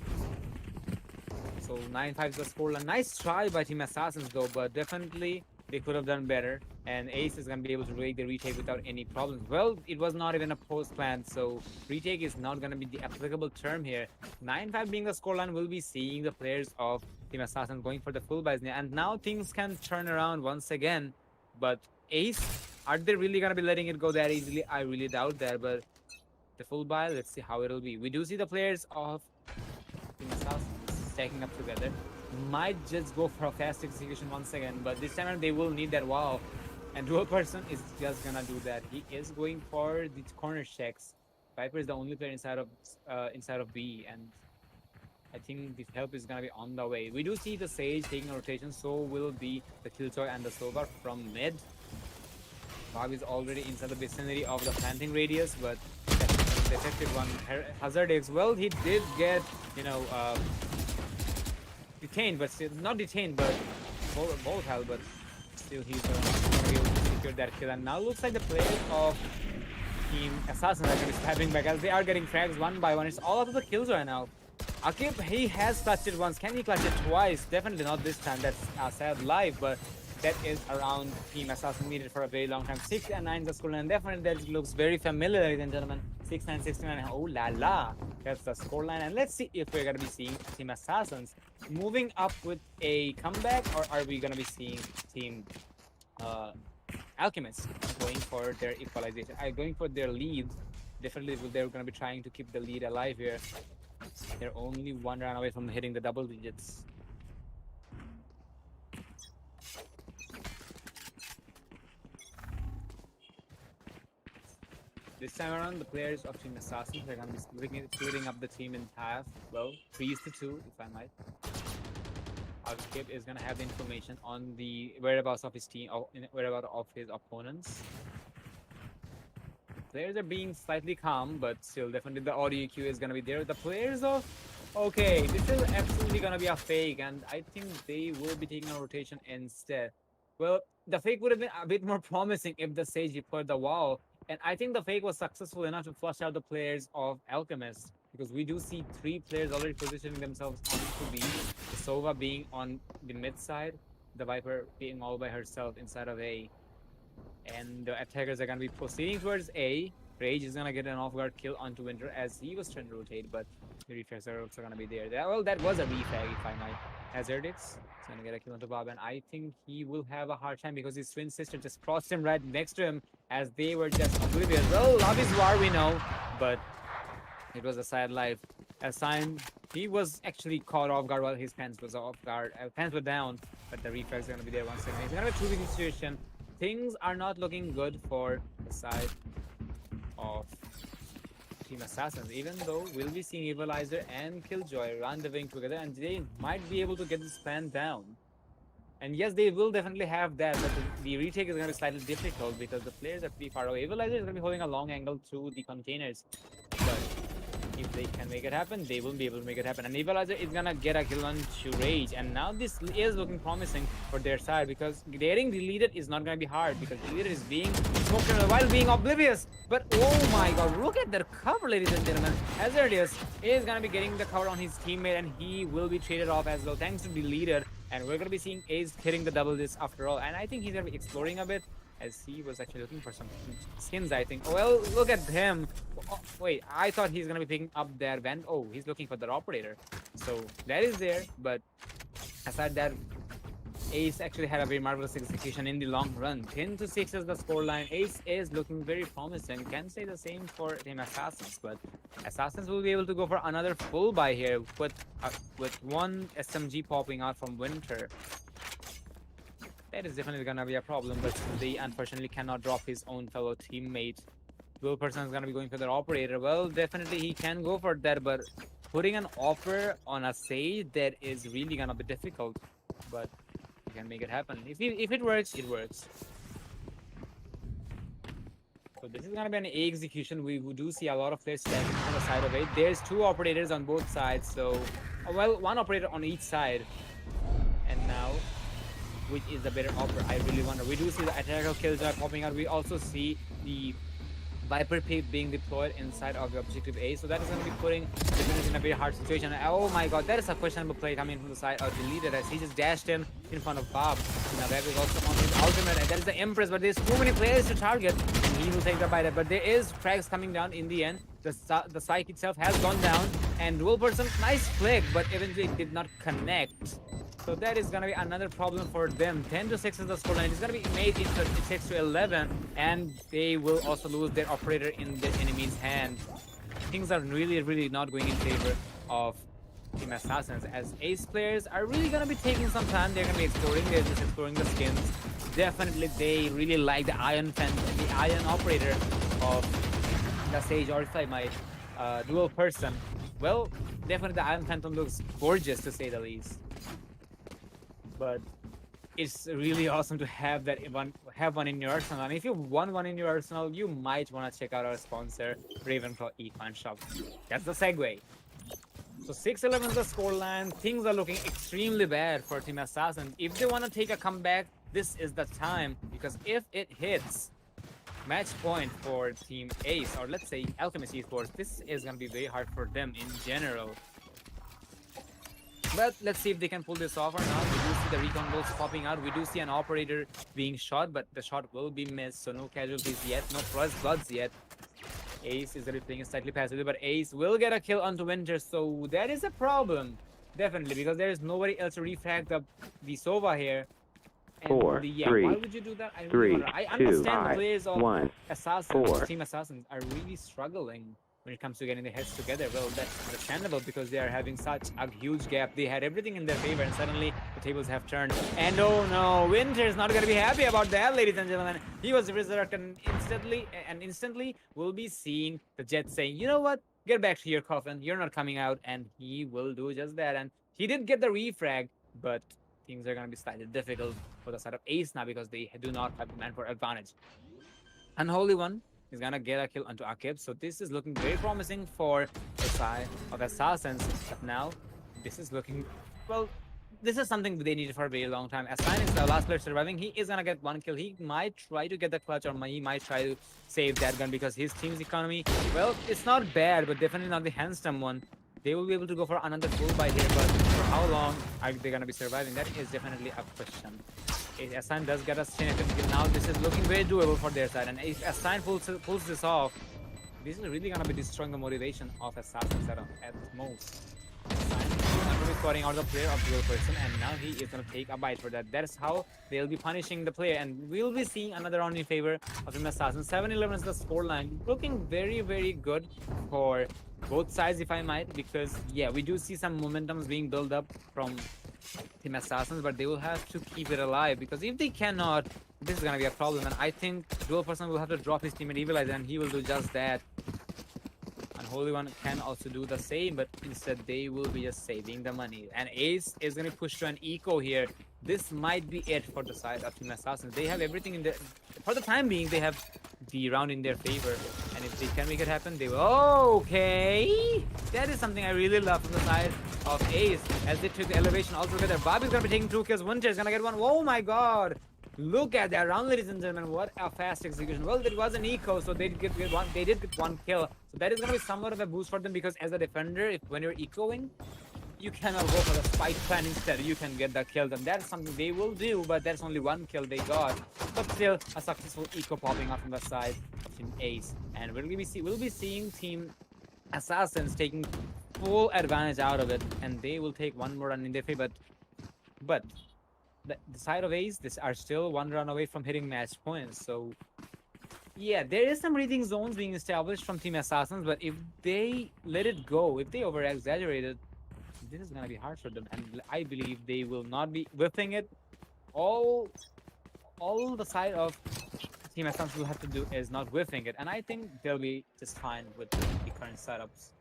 So 9-5 is the scoreline. Nice try by Team Assassins though, but definitely they could have done better. And Ace is gonna be able to make the retake without any problems. Well, it was not even a post plan, so retake is not gonna be the applicable term here. 9-5 being the scoreline, we'll be seeing the players of Team Assassin going for the full buys, and now things can turn around once again. But Ace, are they really gonna be letting it go that easily? I really doubt that. But the full buy, let's see how it'll be. We do see the players of Team Assassin stacking up together. Might just go for a fast execution once again, but this time they will need that wall. And Dual Person is just gonna do that. He is going for the corner checks. Viper is the only player inside of B, and I think the help is gonna be on the way. We do see the Sage taking a rotation, so will be the Killjoy and the Sova from mid. Bob is already inside the vicinity of the planting radius, but that's the effective one. Hazard as well, he did get, detained, but still not detained, but volatile, but still he's going to be able to secure that kill. And now looks like the players of Team Assassin are going to be stepping back as they are getting frags one by one. It's all up to the Killjoy now. Akib, he has clutched it once. Can he clutch it twice? Definitely not this time. That's sad live, but that is around Team Assassin needed for a very long time. 6 and 9 is the scoreline, and definitely that looks very familiar, ladies and gentlemen. 6-9, 6-9. Oh la la. That's the scoreline. And let's see if we're going to be seeing Team Assassins moving up with a comeback, or are we going to be seeing Team Alchemist going for their equalization, going for their lead. Definitely they're going to be trying to keep the lead alive here. They're only one run away from hitting the double digits. This time around, the players of Team Assassins are going to be splitting up the team in half. Well, 3-2, if I might. Alchemist is going to have the information on the whereabouts of his team, whereabouts of his opponents. players are being slightly calm, but still, definitely the audio EQ is gonna be there. The players of okay, this is absolutely gonna be a fake, and I think they will be taking a rotation instead. Well, the fake would have been a bit more promising if the Sage deployed the wall, and I think the fake was successful enough to flush out the players of Alchemist because we do see three players already positioning themselves onto B. The Sova being on the mid side, the Viper being all by herself inside of A, and the attackers are gonna be proceeding towards A. Rage is gonna get an off-guard kill onto Winter as he was trying to rotate, but the refrags are also gonna be there. Well, that was a refrag, if I might hazard it. He's gonna get a kill onto Bob, and I think he will have a hard time because his twin sister just crossed him right next to him as they were just oblivious. Well, love is war, we know, but it was a sad life. As time, he was actually caught off guard while his pants was off guard. Pants were down, but the refrags are gonna be there once again. It's gonna be a 2v situation. Things are not looking good for the side of Team Assassins, even though we'll be seeing Evilizer and Killjoy rendezvousing together, and they might be able to get this plan down. And yes, they will definitely have that, but the retake is going to be slightly difficult because the players are pretty far away. Evilizer is going to be holding a long angle to the containers, but if they can make it happen, they will be able to make it happen. And Evilizer is gonna get a kill on Rage, and now this is looking promising for their side because getting deleted is not gonna be hard because deleted is being smoked while being oblivious. But oh my god, look at their cover, ladies and gentlemen. Hazardius is gonna be getting the cover on his teammate, and he will be traded off as well thanks to deleted. And we're gonna be seeing Ace hitting the double disc after all, and I think he's gonna be exploring a bit as he was actually looking for some skins, I think. Well, look at him. Oh, wait, I thought he's going to be picking up their vent. Oh, he's looking for the operator. So that is there. But aside that, Ace actually had a very marvelous execution in the long run. 10-6 is the scoreline. Ace is looking very promising. Can say the same for Team Assassins, but Assassins will be able to go for another full buy here with one SMG popping out from Winter. That is definitely gonna be a problem, but they unfortunately cannot drop his own fellow teammate. Will person is gonna be going for their operator. Well, definitely he can go for that, but putting an offer on a Sage, that is really gonna be difficult. But he can make it happen. If it works, it works. So this is gonna be an A execution. We do see a lot of players standing on the side of it. There's two operators on both sides, so well, one operator on each side. And now, which is the better offer? I really wonder. We do see the attacker kills are popping out. We also see the Viper Pig being deployed inside of the objective A, so that is going to be putting the defenders in a very hard situation. Oh my god, that is a questionable play coming from the side of deleted as he just dashed in front of Bob. Now Web is also on his ultimate, and that is the Empress, but there's too many players to target, and he will take the bite. But there is frags coming down in the end. The Psyche itself has gone down, and Dual Person, nice flick, but eventually it did not connect. So that is going to be another problem for them. 10-6 is the scoreline. It's going to be made into 6-11, and they will also lose their operator in the enemy's hand. Things are really, really not going in favor of Team Assassins, as Ace players are really going to be taking some time. They're going to be exploring. They're just exploring the skins. Definitely, they really like the Iron Phantom, the Iron operator of the Sage, or if I might, Dual Person. Well, definitely the Iron Phantom looks gorgeous, to say the least. But it's really awesome to have one in your arsenal. And if you want one in your arsenal, you might want to check out our sponsor, Ravenclaws Econ Shop. That's the segue. So 6-11 is the scoreline. Things are looking extremely bad for Team Assassins. If they want to take a comeback, this is the time, because if it hits match point for Team Ace, or let's say Alchemist eSports, this is going to be very hard for them in general. But let's see if they can pull this off or not. We do see the recon bolts popping out. We do see an operator being shot, but the shot will be missed. So no casualties yet, no first bloods yet. Ace is going to be playing slightly passively, but Ace will get a kill onto Winter. So that is a problem, definitely, because there is nobody else to refrag the Sova here. And Four, three, why would you do that? I three, really wonder. I understand two, the players of one, Assassins, four. Team Assassins, are really struggling when it comes to getting their heads together. Well, that's understandable because they are having such a huge gap. They had everything in their favor, and suddenly the tables have turned. And oh no, Winter's not going to be happy about that, ladies and gentlemen. He was resurrected instantly we'll be seeing the Jet saying, you know what? Get back to your coffin. You're not coming out. And he will do just that. And he did get the refrag, but things are going to be slightly difficult for the side of Ace now because they do not have the man for advantage. Unholy One He's gonna get a kill onto Akib. So this is looking very promising for the side of Assassins. But now, this is looking, well, this is something they needed for a very long time. Assign is the last player surviving. He is gonna get one kill. He might try to get the clutch, or he might try to save that gun because his team's economy, well, it's not bad, but definitely not the handsome one. They will be able to go for another full buy here, but for how long are they gonna be surviving? That is definitely a question. If Assign does get a significant kill now, this is looking very doable for their side. And if Assign pulls this off, this is really gonna be destroying the motivation of Assassins at most. Assign is going to be scoring out the player of dual person, and now he is gonna take a bite for that. That's how they'll be punishing the player, and we'll be seeing another round in favor of Team Assassin. 7-11 is the scoreline, looking very, very good for both sides, if I might, because yeah, we do see some momentums being built up from Team Assassins, but they will have to keep it alive, because if they cannot, this is gonna be a problem. And I think dual person will have to drop his teammate Evilizer, and he will do just that. And Holy One can also do the same, but instead they will be just saving the money. And Ace is gonna push to an eco here. This might be it for the side of Team Assassins. They have everything in their, for the time being, they have the round in their favor. And if they can make it happen, they will. Okay, that is something I really love from the side of Ace, as they took the elevation all together. Bobby's gonna be taking 2 kills. Winter is gonna get 1. Oh my god! Look at that round, ladies and gentlemen. What a fast execution. Well, it was an eco, so they did get one. They did get 1 kill. So that is gonna be somewhat of a boost for them, because as a defender, when you're ecoing, you cannot go for the spike plan. Instead, you can get the kills, and that's something they will do. But that's only 1 kill they got. But still, a successful eco popping up from the side of Team Ace, and we'll be seeing Team Assassins taking full advantage out of it, and they will take 1 more run in their favor. But the side of Ace, this are still 1 run away from hitting match points. So yeah, there is some reading zones being established from Team Assassins, but if they let it go, if they over exaggerate it, this is gonna be hard for them. And I believe they will not be whipping it. All the side of Team Assassins will have to do is not whiffing it, and I think they'll be just fine with the current setups.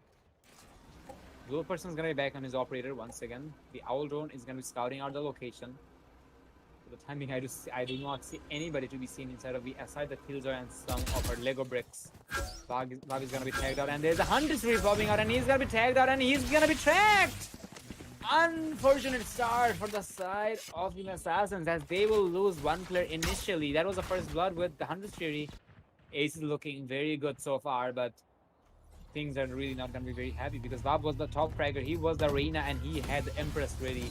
Dual person is gonna be back on his operator once again. The Owl drone is gonna be scouting out the location. For the time being, I do not see anybody to be seen inside of the SI. The kills are and some of our Lego bricks. Bog is gonna be tagged out, and there's a hunter tree popping out, and he's gonna be tagged out, and he's gonna be tracked. Unfortunate start for the side of the Assassins, as they will lose 1 player initially. That was the first blood with the Hunter's Fury. Ace is looking very good so far, but things are really not going to be very happy, because Bob was the top fragger. He was the Reina, and he had the Empress ready.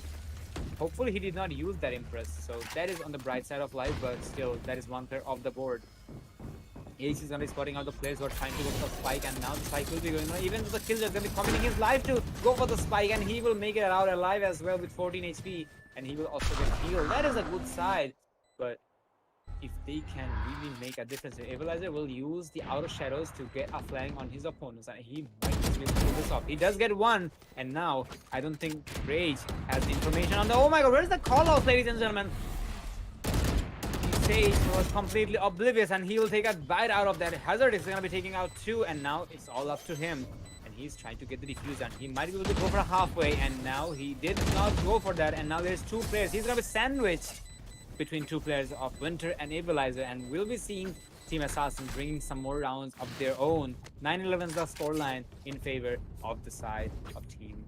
Hopefully he did not use that Empress, so that is on the bright side of life, but still, that is 1 player off the board. Ace is going to be spotting out the players who are trying to go for the spike, and now the spike will be going on. Even the Killjoy is going to be committing his life to go for the spike, and he will make it out alive as well with 14 HP, and he will also get healed. That is a good side, but if they can really make a difference, Evilizer will use the Outer Shadows to get a flank on his opponents, and he might be able to pull this off. He does get 1, and now I don't think Rage has the information on the. Oh my god, where's the call out, ladies and gentlemen? Sage was completely oblivious, and he will take a bite out of that. Hazard is going to be taking out 2, and now it's all up to him. And he's trying to get the defuse done. He might be able to go for a halfway, and now he did not go for that. And now there's 2 players. He's going to be sandwiched between 2 players of Winter and Evilizer, and we'll be seeing Team Assassin bringing some more rounds of their own. 9-11 is the scoreline in favor of the side of Team.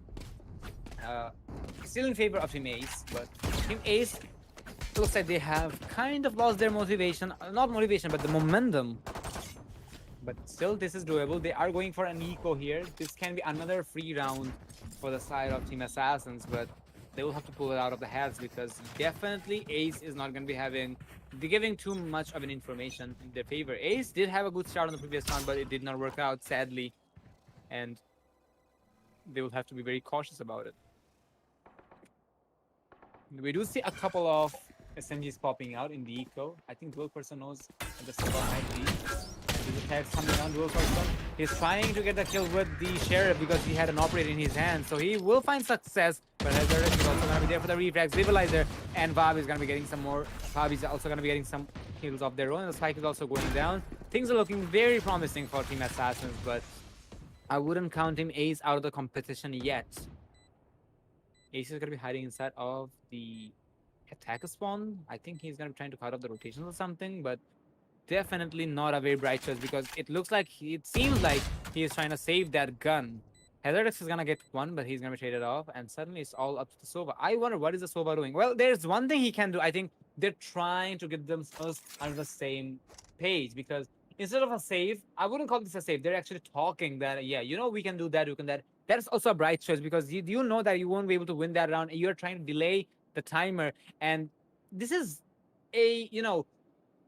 Still in favor of Team Ace, but Team Ace looks like they have kind of lost their motivation. Not motivation, but the momentum. But still, this is doable. They are going for an eco here. This can be another free round for the side of Team Assassins, but they will have to pull it out of the hats, because definitely Ace is not going to be giving too much of an information in their favor. Ace did have a good start on the previous round, but it did not work out, sadly. And they will have to be very cautious about it. We do see a couple of SMGs popping out in the eco. I think Dual Person knows what the symbol might be. There's attacks coming on Dual Person. He's trying to get the kill with the Sheriff, because he had an operator in his hand. So he will find success, but Hazard is also going to be there for the refrags. Stabilizer, and Bob is going to be getting some more. Bob is also going to be getting some kills of their own. And the spike is also going down. Things are looking very promising for Team Assassins, but I wouldn't count Team Ace out of the competition yet. Ace is going to be hiding inside of the attacker spawn. I think he's going to be trying to cut off the rotations or something, but definitely not a very bright choice because it seems like he is trying to save that gun. Hazardix is gonna get one, but he's gonna be traded off, and suddenly it's all up to the Sova. I wonder what is the Sova doing. Well, there's one thing he can do. I think they're trying to get themselves on the same page because instead of a save, I wouldn't call this a save. They're actually talking that yeah, we can do that, we can that. That's also a bright choice because you know that you won't be able to win that round. You're trying to delay the timer, and this is a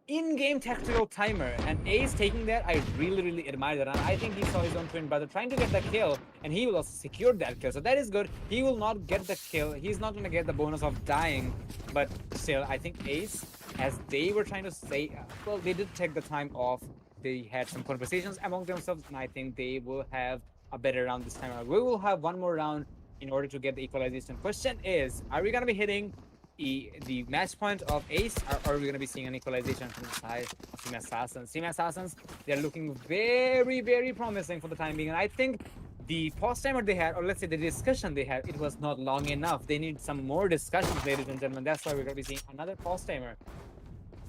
in-game tactical timer, and Ace taking that, I really admire that. And I think he saw his own twin brother trying to get the kill, and he will also secure that kill. So that is good. He will not get the kill. He's not going to get the bonus of dying, but still, I think Ace, as they were trying to say, well, they did take the time off. They had some conversations among themselves, and I think they will have a better round this time around. We will have one more round in order to get the equalization. Question is, are we going to be hitting the match point of Ace, or are we going to be seeing an equalization from the side of Team Assassins? Team Assassins, they're looking very promising for the time being. And I think the pause timer they had, or let's say the discussion they had, it was not long enough. They need some more discussions, ladies and gentlemen. That's why we're going to be seeing another pause timer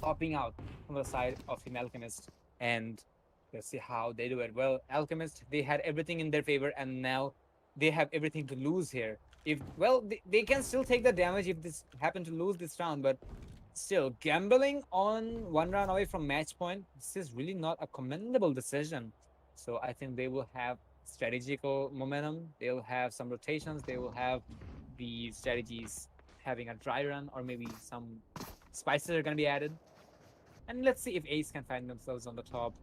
popping out from the side of Team Alchemist. And let's see how they do it. Well, Alchemist, they had everything in their favor, and now they have everything to lose here. If they can still take the damage if this happen to lose this round, but still gambling on one round away from match point, this is really not a commendable decision. So I think they will have strategical momentum. They'll have some rotations. They will have the strategies having a dry run, or maybe some spices are going to be added. And let's see if Ace can find themselves on the top.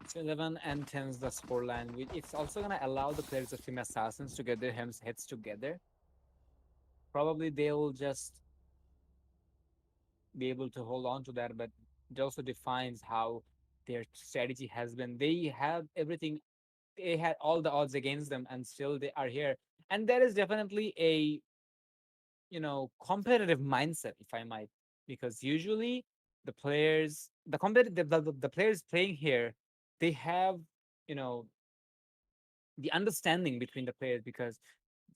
So 11 and 10 is the scoreline. It's also going to allow the players of Team Assassins to get their heads together. Probably they'll just be able to hold on to that, but it also defines how their strategy has been. They have everything. They had all the odds against them, and still they are here. And there is definitely a competitive mindset, if I might, because usually the players, the players playing here, they have the understanding between the players, because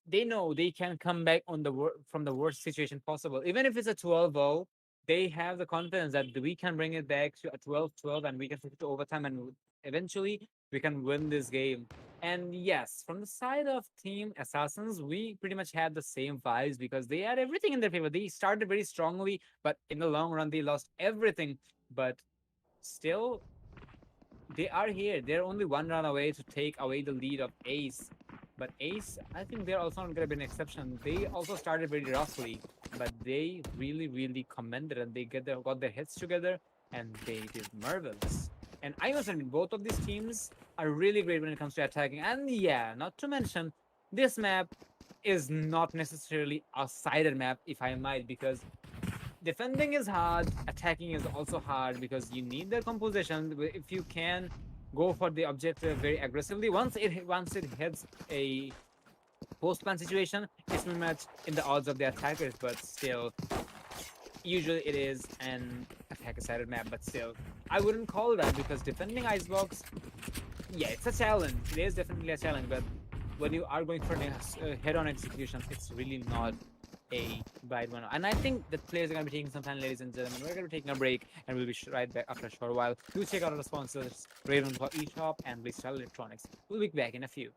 they know they can come back on from the worst situation possible. Even if it's a 12-0, they have the confidence that we can bring it back to a 12-12, and we can take it to overtime, and eventually we can win this game. And yes, from the side of Team Assassins, we pretty much had the same vibes because they had everything in their favor. They started very strongly, but in the long run, they lost everything. But still, they are here. They're only one round away to take away the lead of Ace. But Ace, I think they're also not going to be an exception. They also started very roughly, but they really commended, and they got their heads together, and they did marvelous. And I must admit, both of these teams are really great when it comes to attacking. And yeah, not to mention, this map is not necessarily a sided map, if I might, because defending is hard, attacking is also hard, because you need the composition. If you can go for the objective very aggressively, once it hits a post-plant situation, it's pretty much in the odds of the attackers, but still, usually it is an attacker-sided map, but still, I wouldn't call that, because defending Icebox, yeah, it's a challenge. It is definitely a challenge, but when you are going for a head-on execution, it's really not a bad one. And I think the players are going to be taking some time, ladies and gentlemen. We're going to be taking a break, and we'll be right back after a short while. Do check out our sponsors, Ravenclaws eShop and Blisstyle Electronics. We'll be back in a few.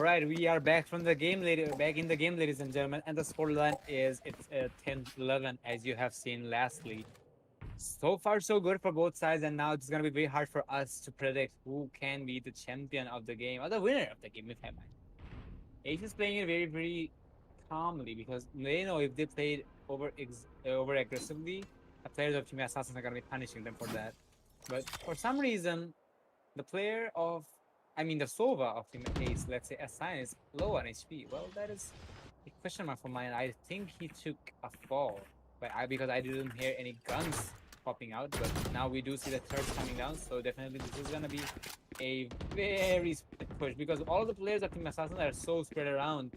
right, we are back from the game, back in the game, ladies and gentlemen, and the scoreline is it's 10-11, as you have seen lastly. So far, so good for both sides, and now it's gonna be very hard for us to predict who can be the champion of the game or the winner of the game, if I might. Ace is playing it very, very calmly because they know if they played over aggressively, the players of Team Assassins are gonna be punishing them for that. But for some reason, the player of, I mean, the Sova of Team Ace, let's say Assign, is low on HP. Well, that is a question mark for mine. I think he took a fall, but because I didn't hear any guns popping out. But now we do see the turrets coming down, so definitely this is gonna be a very split push because all the players of Team Assassin are so spread around,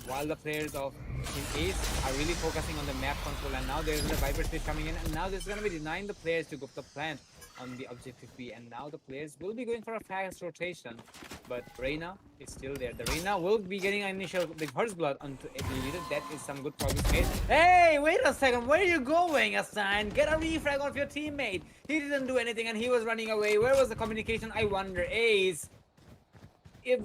while the players of Team Ace are really focusing on the map control. And now there's the Viper Stage coming in, and now this is gonna be denying the players to go to the plant on the objective B, and now the players will be going for a fast rotation, but Reina is still there. The Reina will be getting an initial the first blood onto a leader. That is some good progress made. Hey, wait a second, where are you going, Assign? Get a refrag off your teammate. He didn't do anything and he was running away. Where was the communication? I wonder. Ace, it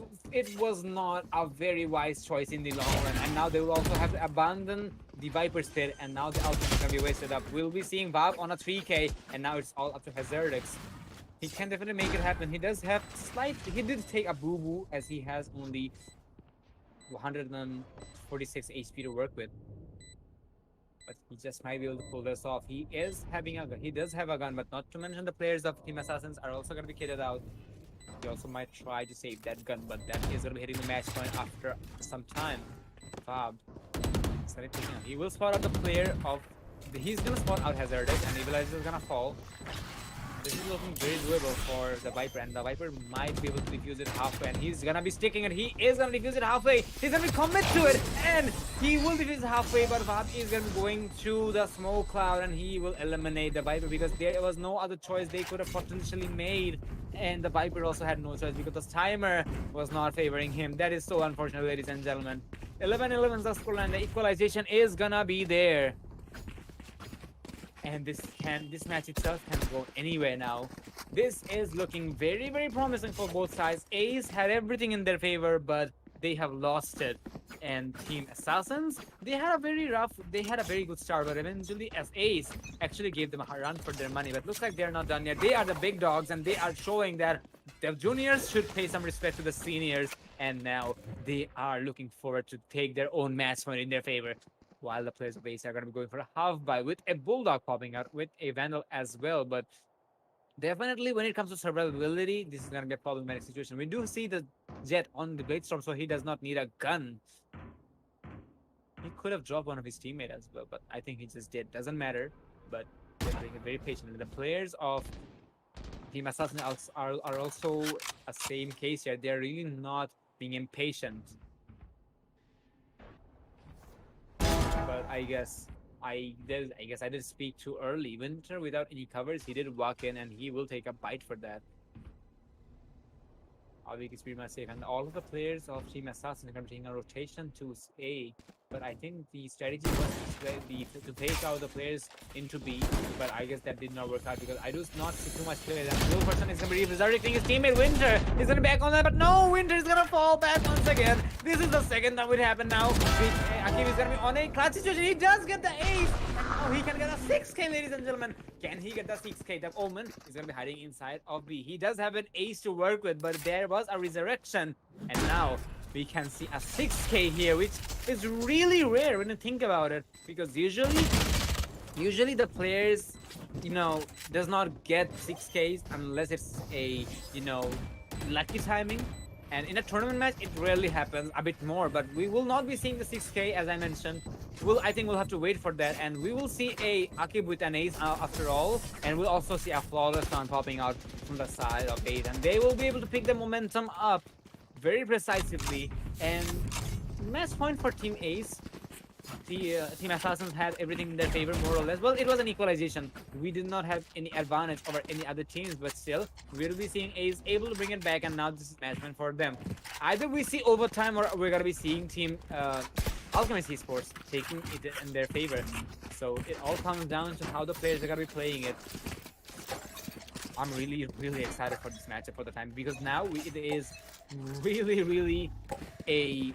was not a very wise choice in the long run, and now they will also have to abandon the Viper's Pit, and now the Alchemist is gonna be wasted up. We'll be seeing Vav on a 3k, and now it's all up to Hazardix. He can definitely make it happen. He does have he did take a boo-boo as he has only 146 HP to work with. But he just might be able to pull this off. He is having a gun. He does have a gun, but not to mention the players of Team Assassins are also gonna be kitted out. He also might try to save that gun, but that is going to be hitting the match point after some time. Fab. He will spot out the player of... He's going to spot out Hazardix, and Evilizer is going to fall. This is looking very doable for the Viper, and the Viper might be able to defuse it halfway, and he's going to be sticking it. He is going to defuse it halfway. He's going to commit to it, and he will defuse it halfway, but Vab is going to be going to the smoke cloud, and he will eliminate the Viper because there was no other choice they could have potentially made. And the Viper also had no choice because the timer was not favoring him. That is so unfortunate, ladies and gentlemen. 11-11 is the score, and the equalization is gonna be there. And this match itself can go anywhere now. This is looking very, very promising for both sides. Ace had everything in their favor, but they have lost it. And Team Assassins, they had a very good start, but eventually as Ace actually gave them a run for their money. But looks like they're not done yet. They are the big dogs, and they are showing that the juniors should pay some respect to the seniors, and now they are looking forward to take their own match point in their favor. While the players of Ace are going to be going for a half buy with a Bulldog popping out with a Vandal as well, but definitely, when it comes to survivability, this is going to be a problematic situation. We do see the Jet on the Bladestorm, so he does not need a gun. He could have dropped one of his teammates as well, but I think he just did. Doesn't matter, but they're playing it very patiently. The players of Team Assassin are also a same case here. They're really not being impatient. But I guess I did speak too early. Winter without any covers, he did walk in, and he will take a bite for that. Avik is pretty much safe, and all of the players of Team Assassin are taking a rotation to A. But I think the strategy was to take out the players into B, but I guess that did not work out because I do not see too much players. And Blue person is going to be resurrecting his teammate Winter. He's going to be back on that, but no, Winter is going to fall back once again. This is the second time it happened now. Akim is going to be on a clutch situation. He does get the ace. Oh, he can get a 6k, ladies and gentlemen. Can he get the 6k? The Omen is going to be hiding inside of B. He does have an ace to work with, but there was a resurrection. And now we can see a 6k here, which is really rare when you think about it. Because usually the players, does not get 6ks unless it's a, lucky timing. And in a tournament match, it rarely happens, a bit more, but we will not be seeing the 6k as I mentioned. I think we'll have to wait for that, and we will see a Akib with an ace after all, and we'll also see a flawless round popping out from the side of Ace, and they will be able to pick the momentum up very precisely. And match point for Team Ace. The Team Assassins had everything in their favor, more or less. Well, it was an equalization. We did not have any advantage over any other teams, but still, we'll be seeing Ace able to bring it back, and now this is match point for them. Either we see overtime, or we're going to be seeing Team Alchemist eSports taking it in their favor. So it all comes down to how the players are going to be playing it. I'm really, really excited for this matchup for the time, because now it is really a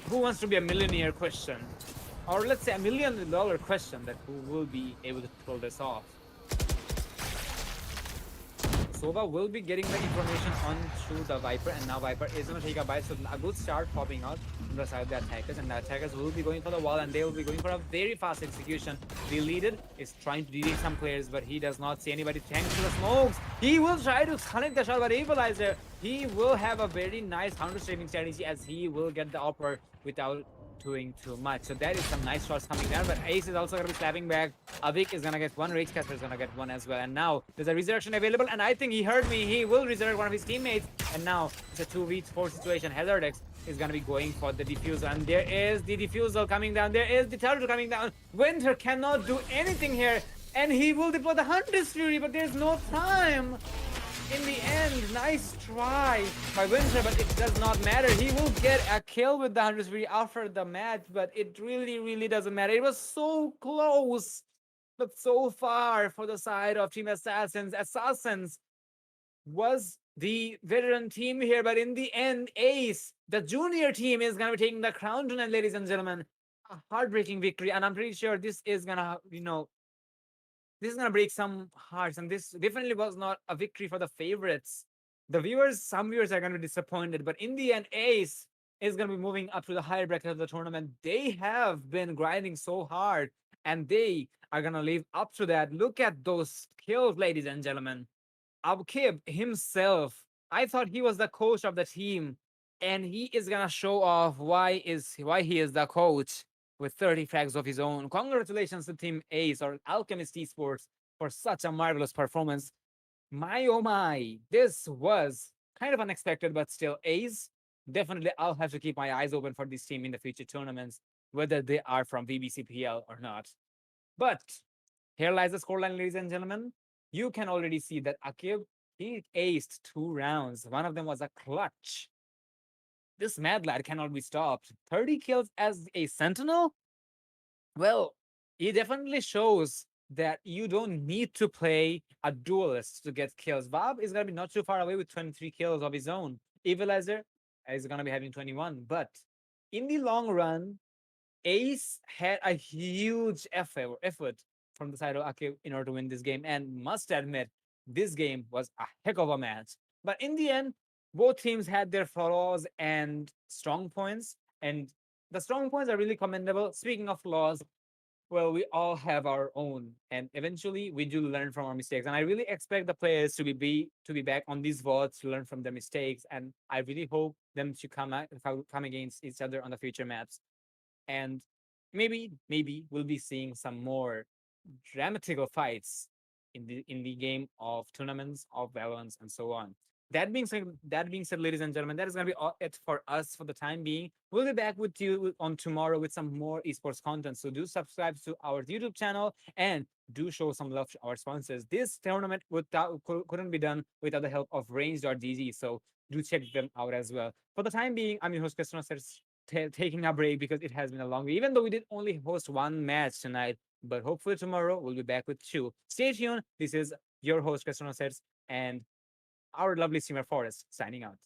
who wants to be a millionaire question, or let's say $1 million question, that who will be able to pull this off. Sova will be getting the information onto the Viper, and now Viper is going to take a bite. So a good start popping out from the side of the attackers, and the attackers will be going for the wall, and they will be going for a very fast execution. The leader is trying to delete some players, but he does not see anybody thanks to the smokes. He will try to connect the shot, but Equalizer, he will have a very nice counter-streaming strategy, as he will get the upper without doing too much. So that is some nice shots coming down, but Ace is also going to be slapping back. Avik is going to get one, Ragecaster is going to get one as well. And now there's a resurrection available, and I think he heard me. He will resurrect one of his teammates, and now it's a 2v4 situation. HazardX is going to be going for the defusal, and there is the defusal coming down. There is the turtle coming down. Winter cannot do anything here, and he will deploy the Hunter's Fury, but there's no time. In the end, nice try by Winter, but it does not matter. He will get a kill with the 100 after the match, but it really doesn't matter. It was so close, but so far for the side of Team Assassins. Assassins was the veteran team here, but in the end, Ace, the junior team, is going to be taking the crown tonight, ladies and gentlemen. A heartbreaking victory, and I'm pretty sure this is going to, this is gonna break some hearts, and this definitely was not a victory for the favorites. The viewers, some viewers are gonna be disappointed, but in the end, Ace is gonna be moving up to the higher bracket of the tournament. They have been grinding so hard, and they are gonna live up to that. Look at those kills, ladies and gentlemen. Abkib himself, I thought he was the coach of the team, and he is gonna show off why he is the coach with 30 frags of his own. Congratulations to Team Ace or Alchemist eSports for such a marvelous performance. My oh my, this was kind of unexpected, but still, Ace, definitely I'll have to keep my eyes open for this team in the future tournaments, whether they are from VBCPL or not. But here lies the scoreline, ladies and gentlemen. You can already see that Akib, he aced 2 rounds. One of them was a clutch. This mad lad cannot be stopped. 30 kills as a sentinel? Well, it definitely shows that you don't need to play a duelist to get kills. Vab is going to be not too far away with 23 kills of his own. Equalizer is going to be having 21. But in the long run, Ace had a huge effort from the side of Akib in order to win this game, and must admit, this game was a heck of a match. But in the end, both teams had their flaws and strong points, and the strong points are really commendable. Speaking of flaws, well, we all have our own, and eventually we do learn from our mistakes. And I really expect the players to be back on these votes to learn from their mistakes, and I really hope them to come against each other on the future maps. And maybe we'll be seeing some more dramatical fights in the game of tournaments of Valorant and so on. That being said, ladies and gentlemen, that is going to be all it for us for the time being. We'll be back with you on tomorrow with some more esports content. So do subscribe to our YouTube channel and do show some love to our sponsors. This tournament couldn't be done without the help of range.gg. So do check them out as well. For the time being, I'm your host, Christian, taking a break because it has been a long week, even though we did only host one match tonight. But hopefully tomorrow we'll be back with two. Stay tuned. This is your host, Christian, and our lovely streamer Forest signing out.